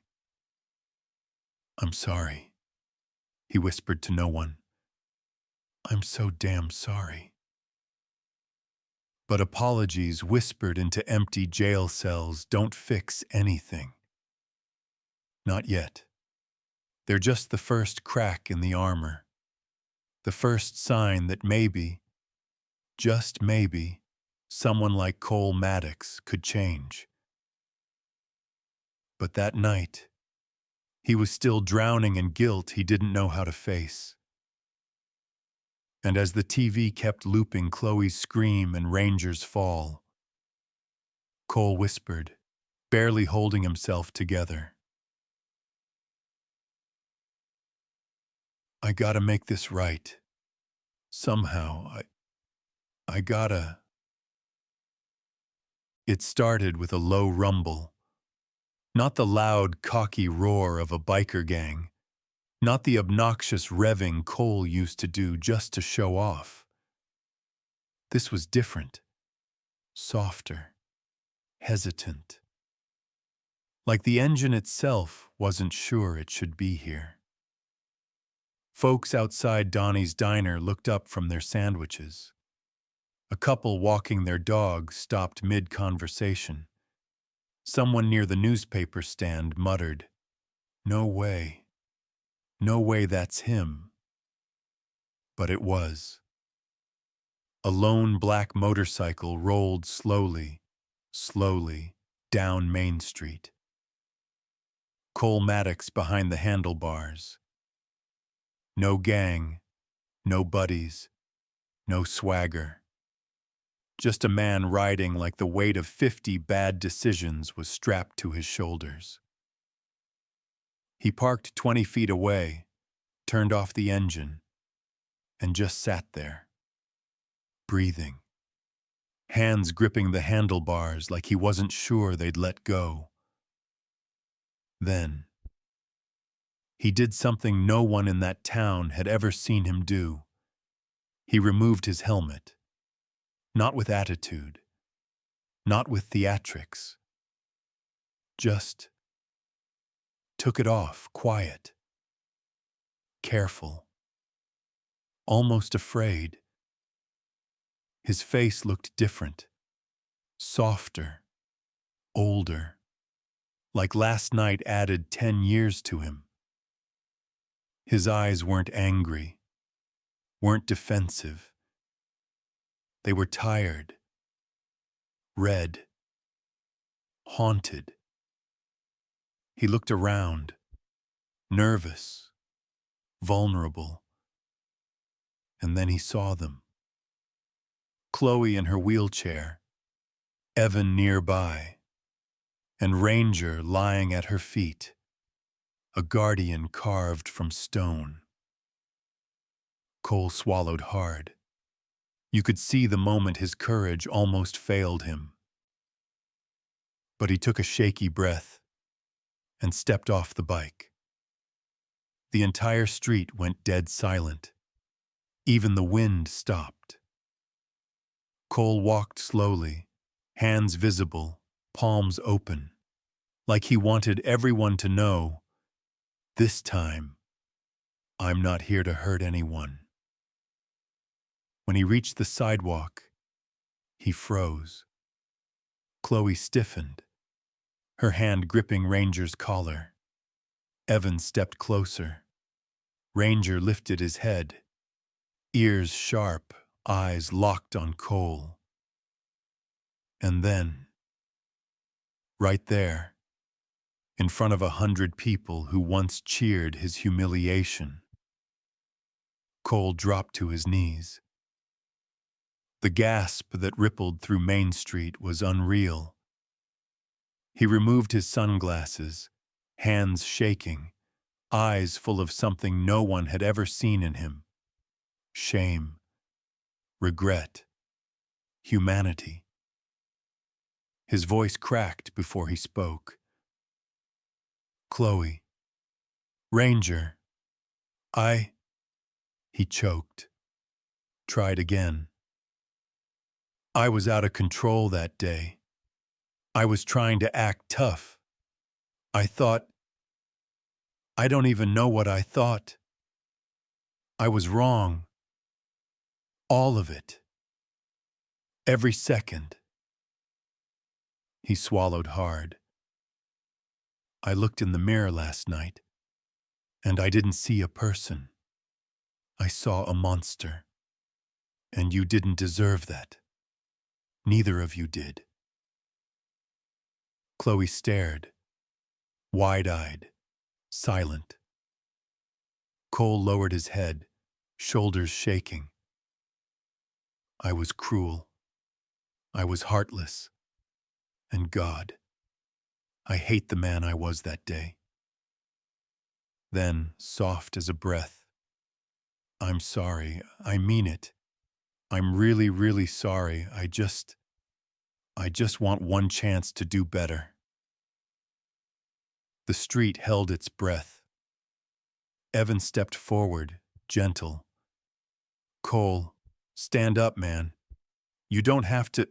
Speaker 1: I'm sorry, he whispered to no one. I'm so damn sorry. But apologies whispered into empty jail cells don't fix anything. Not yet. They're just the first crack in the armor. The first sign that maybe, just maybe, someone like Cole Maddox could change. But that night, he was still drowning in guilt he didn't know how to face. And as the TV kept looping Chloe's scream and Ranger's fall, Cole whispered, barely holding himself together. I gotta make this right. Somehow, I gotta. It started with a low rumble, not the loud, cocky roar of a biker gang, not the obnoxious revving Cole used to do just to show off. This was different, softer, hesitant. Like the engine itself wasn't sure it should be here. Folks outside Donnie's diner looked up from their sandwiches. A couple walking their dog stopped mid-conversation. Someone near the newspaper stand muttered, "No way. No way that's him." But it was. A lone black motorcycle rolled slowly, slowly down Main Street. Cole Maddox behind the handlebars. No gang, no buddies, no swagger. Just a man riding like the weight of 50 bad decisions was strapped to his shoulders. He parked 20 feet away, turned off the engine, and just sat there, breathing, hands gripping the handlebars like he wasn't sure they'd let go. Then, he did something no one in that town had ever seen him do. He removed his helmet. Not with attitude, not with theatrics. Just took it off, quiet, careful, almost afraid. His face looked different, softer, older, like last night added 10 years to him. His eyes weren't angry, weren't defensive. They were tired, red, haunted. He looked around, nervous, vulnerable, and then he saw them. Chloe in her wheelchair, Evan nearby, and Ranger lying at her feet, a guardian carved from stone. Cole swallowed hard. You could see the moment his courage almost failed him. But he took a shaky breath and stepped off the bike. The entire street went dead silent. Even the wind stopped. Cole walked slowly, hands visible, palms open, like he wanted everyone to know, this time, I'm not here to hurt anyone. When he reached the sidewalk, he froze. Chloe stiffened, her hand gripping Ranger's collar. Evan stepped closer. Ranger lifted his head, ears sharp, eyes locked on Cole. And then, right there, in front of 100 people who once cheered his humiliation, Cole dropped to his knees. The gasp that rippled through Main Street was unreal. He removed his sunglasses, hands shaking, eyes full of something no one had ever seen in him. Shame, regret, humanity. His voice cracked before he spoke. Chloe. Ranger. He choked. Tried again. I was out of control that day. I was trying to act tough. I don't even know what I thought. I was wrong. All of it. Every second. He swallowed hard. I looked in the mirror last night, and I didn't see a person. I saw a monster. And you didn't deserve that. Neither of you did. Chloe stared, wide-eyed, silent. Cole lowered his head, shoulders shaking. I was cruel. I was heartless. And God, I hate the man I was that day. Then, soft as a breath, I'm sorry. I mean it. I'm really, really sorry. I just want one chance to do better. The street held its breath. Evan stepped forward, gentle. Cole, stand up, man. You don't have to.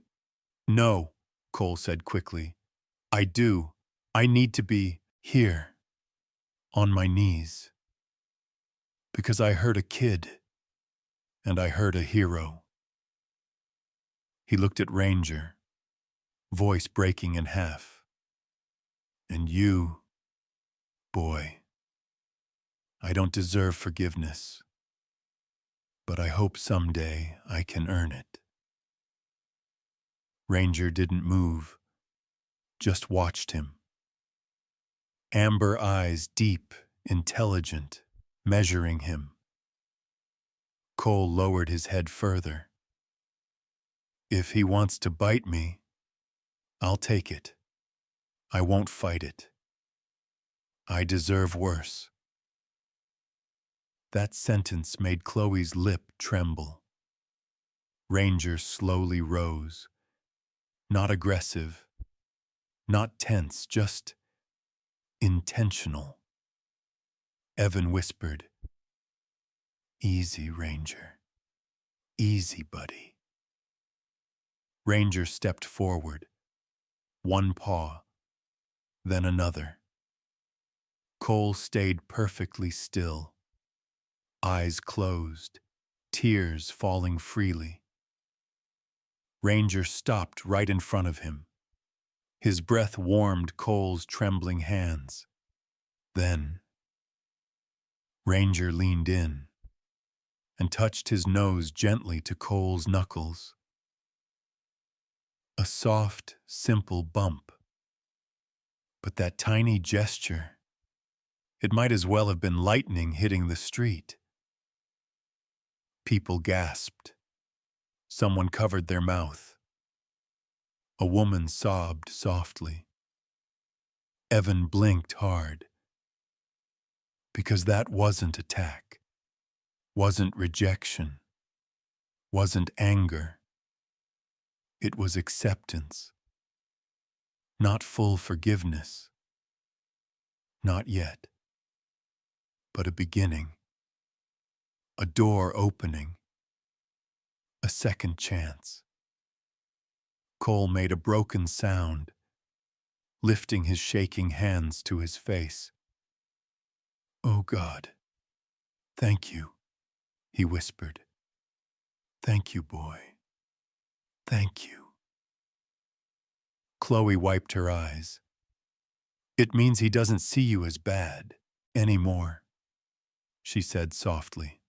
Speaker 1: No, Cole said quickly. I do. I need to be here, on my knees. Because I hurt a kid, and I hurt a hero. He looked at Ranger, voice breaking in half. And you, boy, I don't deserve forgiveness, but I hope someday I can earn it. Ranger didn't move, just watched him. Amber eyes, deep, intelligent, measuring him. Cole lowered his head further. If he wants to bite me, I'll take it. I won't fight it. I deserve worse. That sentence made Chloe's lip tremble. Ranger slowly rose. Not aggressive, not tense, just intentional. Evan whispered, "Easy, Ranger. Easy, buddy." Ranger stepped forward, one paw, then another. Cole stayed perfectly still, eyes closed, tears falling freely. Ranger stopped right in front of him. His breath warmed Cole's trembling hands. Then, Ranger leaned in and touched his nose gently to Cole's knuckles. A soft, simple bump. But that tiny gesture, it might as well have been lightning hitting the street. People gasped. Someone covered their mouth. A woman sobbed softly. Evan blinked hard. Because that wasn't attack, wasn't rejection, wasn't anger. It was acceptance. Not full forgiveness. Not yet. But a beginning. A door opening. A second chance. Cole made a broken sound, lifting his shaking hands to his face. "Oh God, thank you," he whispered. "Thank you, boy. Thank you." Chloe wiped her eyes. "It means he doesn't see you as bad anymore," she said softly.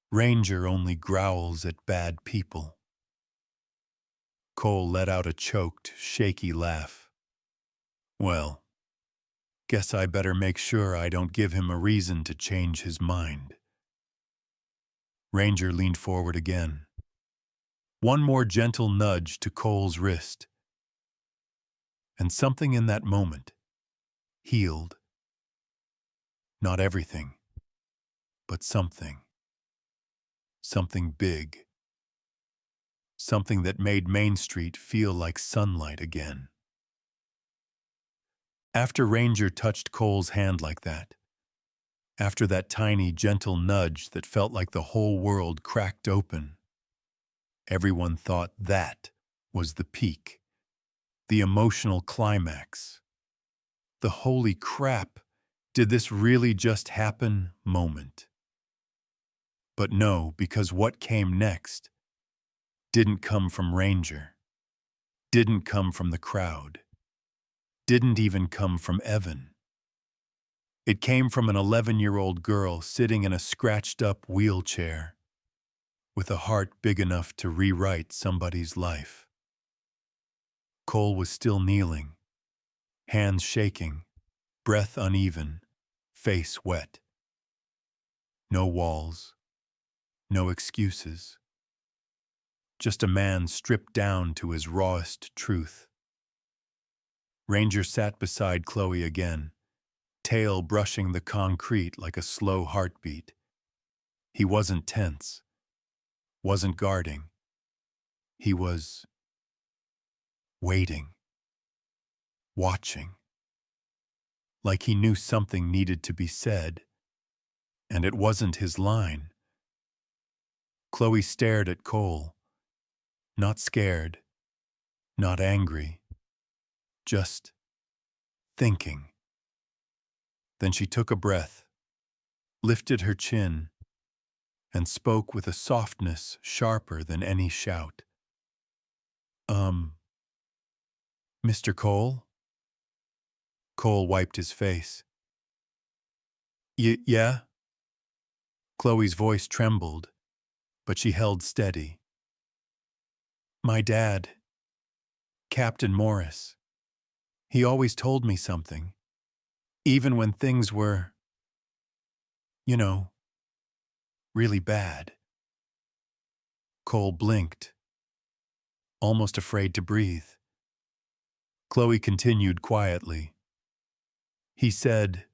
Speaker 1: "Ranger only growls at bad people." Cole let out a choked, shaky laugh. "Well, guess I better make sure I don't give him a reason to change his mind." Ranger leaned forward again. One more gentle nudge to Cole's wrist. And something in that moment healed. Not everything, but something. Something big. Something that made Main Street feel like sunlight again. After Ranger touched Cole's hand like that, after that tiny, gentle nudge that felt like the whole world cracked open, everyone thought that was the peak, the emotional climax, the "holy crap, did this really just happen" moment. But no, because what came next didn't come from Ranger, didn't come from the crowd, didn't even come from Evan. It came from an 11-year-old girl sitting in a scratched-up wheelchair with a heart big enough to rewrite somebody's life. Cole was still kneeling, hands shaking, breath uneven, face wet. No walls, no excuses. Just a man stripped down to his rawest truth. Ranger sat beside Chloe again, tail brushing the concrete like a slow heartbeat. He wasn't tense, wasn't guarding. He was waiting, watching, like he knew something needed to be said, and it wasn't his line. Chloe stared at Cole, not scared, not angry, just thinking. Then she took a breath, lifted her chin, and spoke with a softness sharper than any shout. Mr. Cole? Cole wiped his face. Yeah? Chloe's voice trembled, but she held steady. My dad, Captain Morris, he always told me something, even when things were, you know, really bad. Cole blinked, almost afraid to breathe. Chloe continued quietly. He said,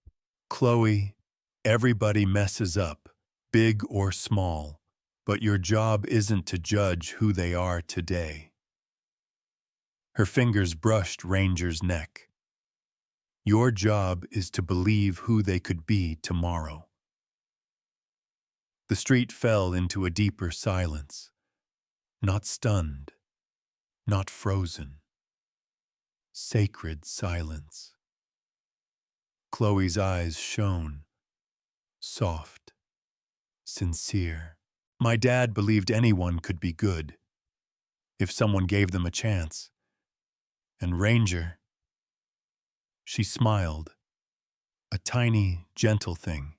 Speaker 1: Chloe, everybody messes up, big or small, but your job isn't to judge who they are today. Her fingers brushed Ranger's neck. Your job is to believe who they could be tomorrow. The street fell into a deeper silence, not stunned, not frozen. Sacred silence. Chloe's eyes shone, soft, sincere. My dad believed anyone could be good, if someone gave them a chance. And Ranger, she smiled, a tiny, gentle thing.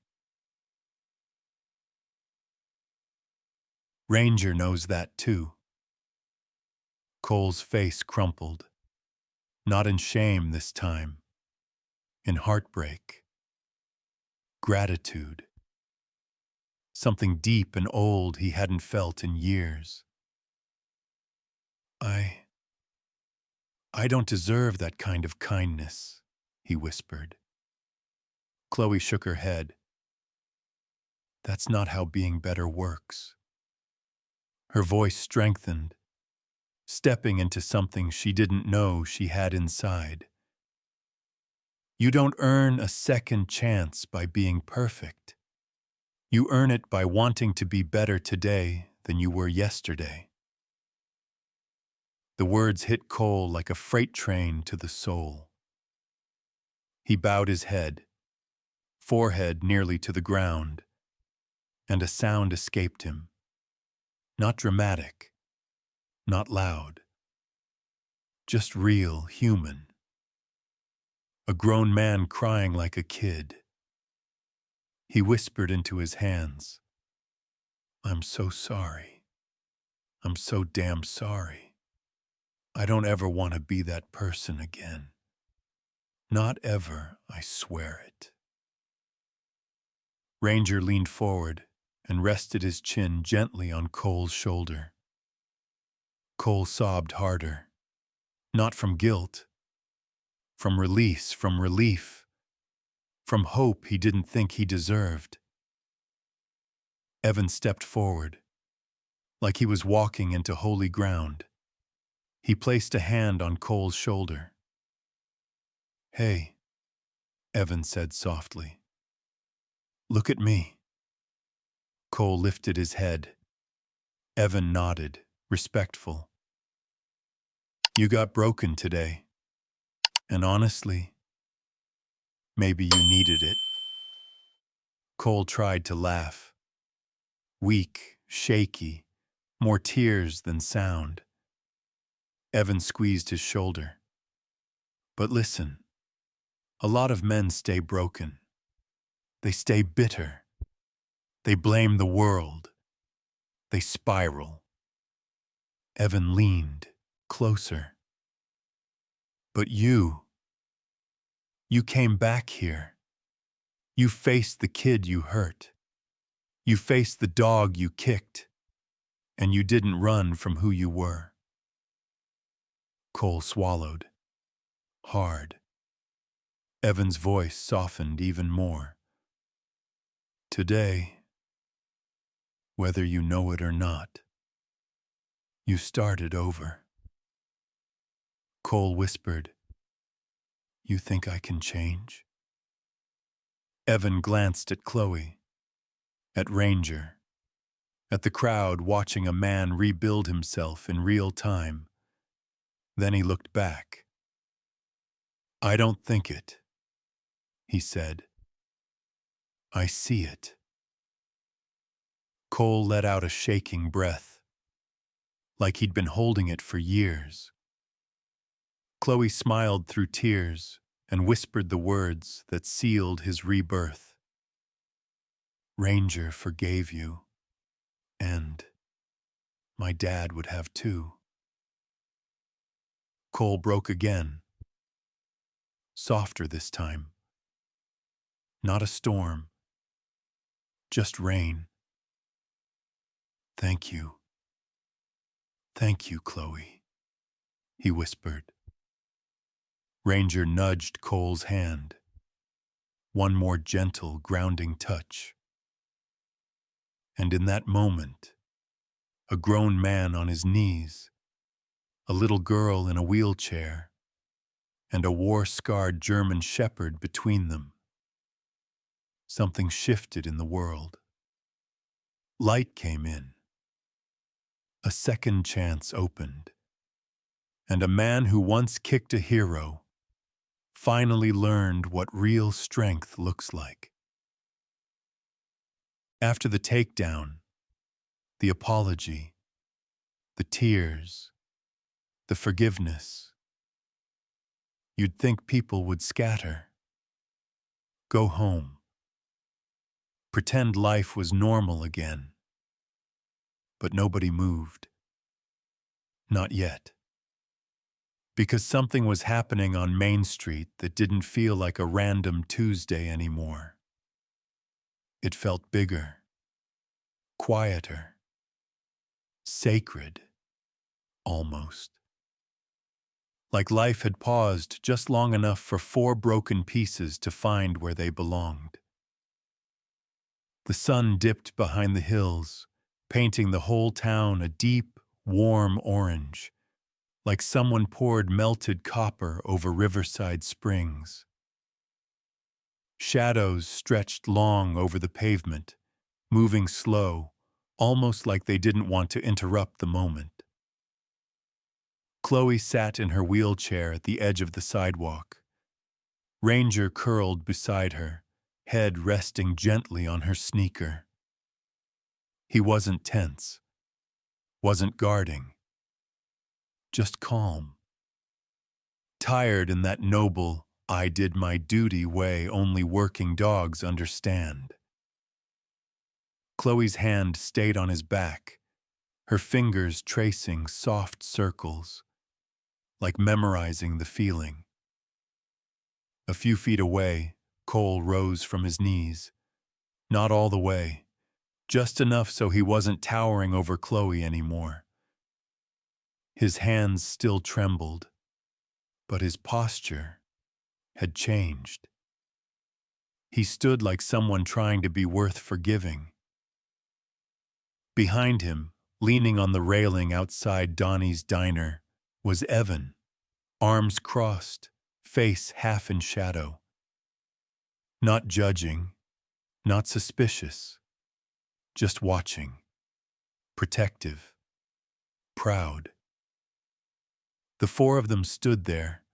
Speaker 1: Ranger knows that too. Cole's face crumpled, not in shame this time, in heartbreak, gratitude, something deep and old he hadn't felt in years. I don't deserve that kind of kindness, he whispered. Chloe shook her head. That's not how being better works. Her voice strengthened, stepping into something she didn't know she had inside. You don't earn a second chance by being perfect. You earn it by wanting to be better today than you were yesterday. The words hit Cole like a freight train to the soul. He bowed his head, forehead nearly to the ground, and a sound escaped him. Not dramatic, not loud, just real, human. A grown man crying like a kid. He whispered into his hands, I'm so sorry. I'm so damn sorry. I don't ever want to be that person again. Not ever, I swear it. Ranger leaned forward and rested his chin gently on Cole's shoulder. Cole sobbed harder, not from guilt, from release, from relief, from hope he didn't think he deserved. Evan stepped forward, like he was walking into holy ground. He placed a hand on Cole's shoulder. Hey, Evan said softly. Look at me. Cole lifted his head. Evan nodded, respectful. You got broken today. And honestly, maybe you needed it. Cole tried to laugh. Weak, shaky, more tears than sound. Evan squeezed his shoulder. But listen, a lot of men stay broken. They stay bitter. They blame the world. They spiral. Evan leaned closer. But you came back here. You faced the kid you hurt. You faced the dog you kicked. And you didn't run from who you were. Cole swallowed. hard. Evan's voice softened even more. Today, whether you know it or not, you started over. Cole whispered, "You think I can change?" Evan glanced at Chloe, at Ranger, at the crowd watching a man rebuild himself in real time. Then he looked back. "I don't think it," he said. "I see it." Cole let out a shaking breath, like he'd been holding it for years. Chloe smiled through tears and whispered the words that sealed his rebirth. "Ranger forgave you, and my dad would have too." Cole broke again, softer this time. Not a storm, just rain. "Thank you. Thank you, Chloe," he whispered. Ranger nudged Cole's hand. One more gentle, grounding touch. And in that moment, a grown man on his knees, a little girl in a wheelchair, and a war-scarred German shepherd between them. Something shifted in the world. Light came in. A second chance opened. And a man who once kicked a hero finally learned what real strength looks like. After the takedown, the apology, the tears, the forgiveness, you'd think people would scatter, go home, pretend life was normal again. But nobody moved. Not yet. Because something was happening on Main Street that didn't feel like a random Tuesday anymore. It felt bigger, quieter, sacred, almost. Like life had paused just long enough for 4 broken pieces to find where they belonged. The sun dipped behind the hills, painting the whole town a deep, warm orange, like someone poured melted copper over Riverside Springs. Shadows stretched long over the pavement, moving slow, almost like they didn't want to interrupt the moment. Chloe sat in her wheelchair at the edge of the sidewalk. Ranger curled beside her, head resting gently on her sneaker. He wasn't tense, wasn't guarding, just calm. Tired in that noble, I did my duty way only working dogs understand. Chloe's hand stayed on his back, her fingers tracing soft circles, like memorizing the feeling. A few feet away, Cole rose from his knees. Not all the way, just enough so he wasn't towering over Chloe anymore. His hands still trembled, but his posture had changed. He stood like someone trying to be worth forgiving. Behind him, leaning on the railing outside Donnie's diner, was Evan, arms crossed, face half in shadow. Not judging, not suspicious, just watching, protective, proud. The 4 of them stood there,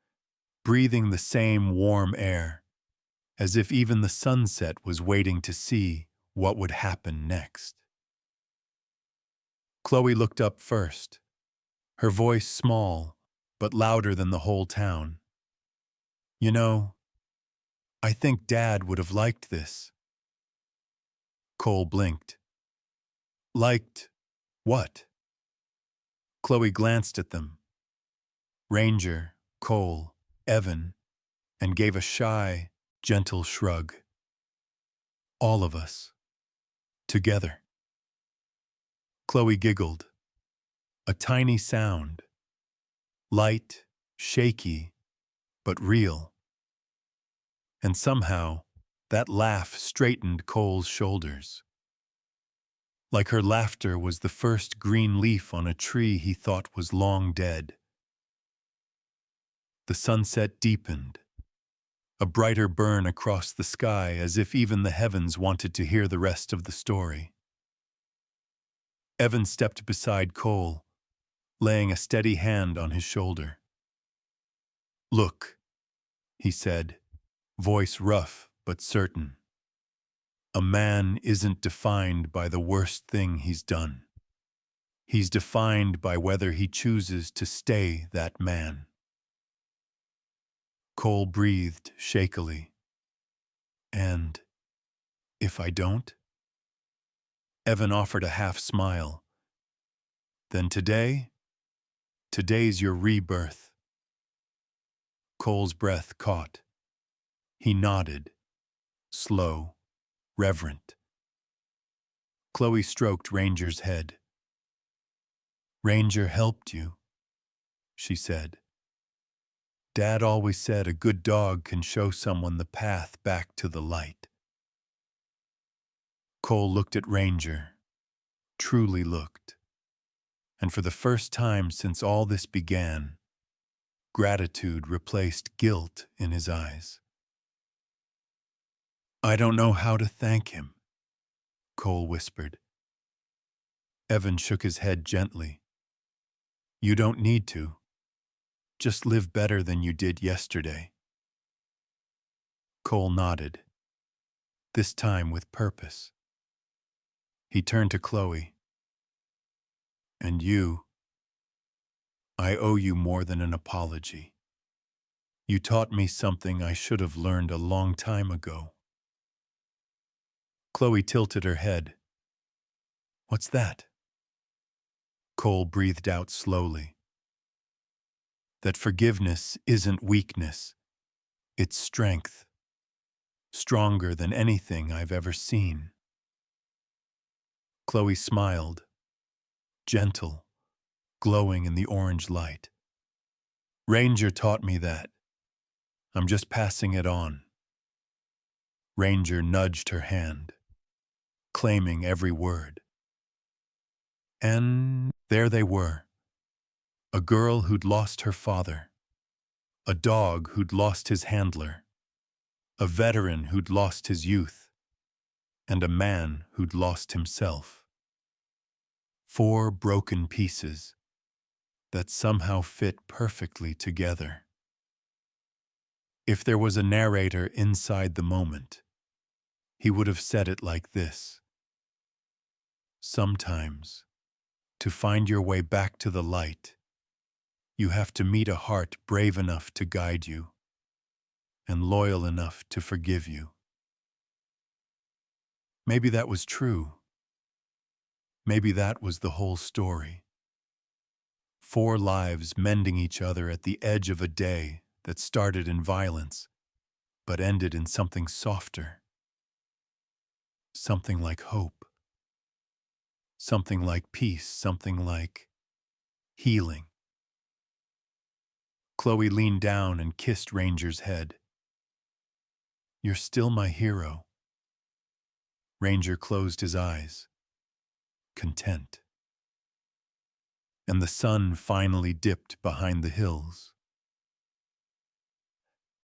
Speaker 1: breathing the same warm air, as if even the sunset was waiting to see what would happen next. Chloe looked up first, her voice small, but louder than the whole town. "You know, I think Dad would have liked this." Cole blinked. "Liked what?" Chloe glanced at them. Ranger, Cole, Evan, and gave a shy, gentle shrug. "All of us. Together." Chloe giggled. A tiny sound. Light, shaky, but real. And somehow, that laugh straightened Cole's shoulders. Like her laughter was the first green leaf on a tree he thought was long dead. The sunset deepened, a brighter burn across the sky as if even the heavens wanted to hear the rest of the story. Evan stepped beside Cole, laying a steady hand on his shoulder. "Look," he said, voice rough but certain. "A man isn't defined by the worst thing he's done. He's defined by whether he chooses to stay that man." Cole breathed shakily. "And if I don't?" Evan offered a half smile. "Then today's your rebirth." Cole's breath caught. He nodded, slow, reverent. Chloe stroked Ranger's head. "Ranger helped you," she said. "Dad always said a good dog can show someone the path back to the light." Cole looked at Ranger, truly looked. And for the first time since all this began, gratitude replaced guilt in his eyes. "I don't know how to thank him," Cole whispered. Evan shook his head gently. "You don't need to. Just live better than you did yesterday." Cole nodded, this time with purpose. He turned to Chloe. "And you, I owe you more than an apology. You taught me something I should have learned a long time ago." Chloe tilted her head. "What's that?" Cole breathed out slowly. "That forgiveness isn't weakness. It's strength. Stronger than anything I've ever seen." Chloe smiled, gentle, glowing in the orange light. "Ranger taught me that. I'm just passing it on." Ranger nudged her hand, claiming every word. And there they were. A girl who'd lost her father. A dog who'd lost his handler. A veteran who'd lost his youth. And a man who'd lost himself. 4 broken pieces that somehow fit perfectly together. If there was a narrator inside the moment, he would have said it like this: "Sometimes, to find your way back to the light, you have to meet a heart brave enough to guide you and loyal enough to forgive you." Maybe that was true. Maybe that was the whole story. 4 lives mending each other at the edge of a day that started in violence, but ended in something softer. Something like hope. Something like peace. Something like healing. Chloe leaned down and kissed Ranger's head. "You're still my hero." Ranger closed his eyes, content. And the sun finally dipped behind the hills.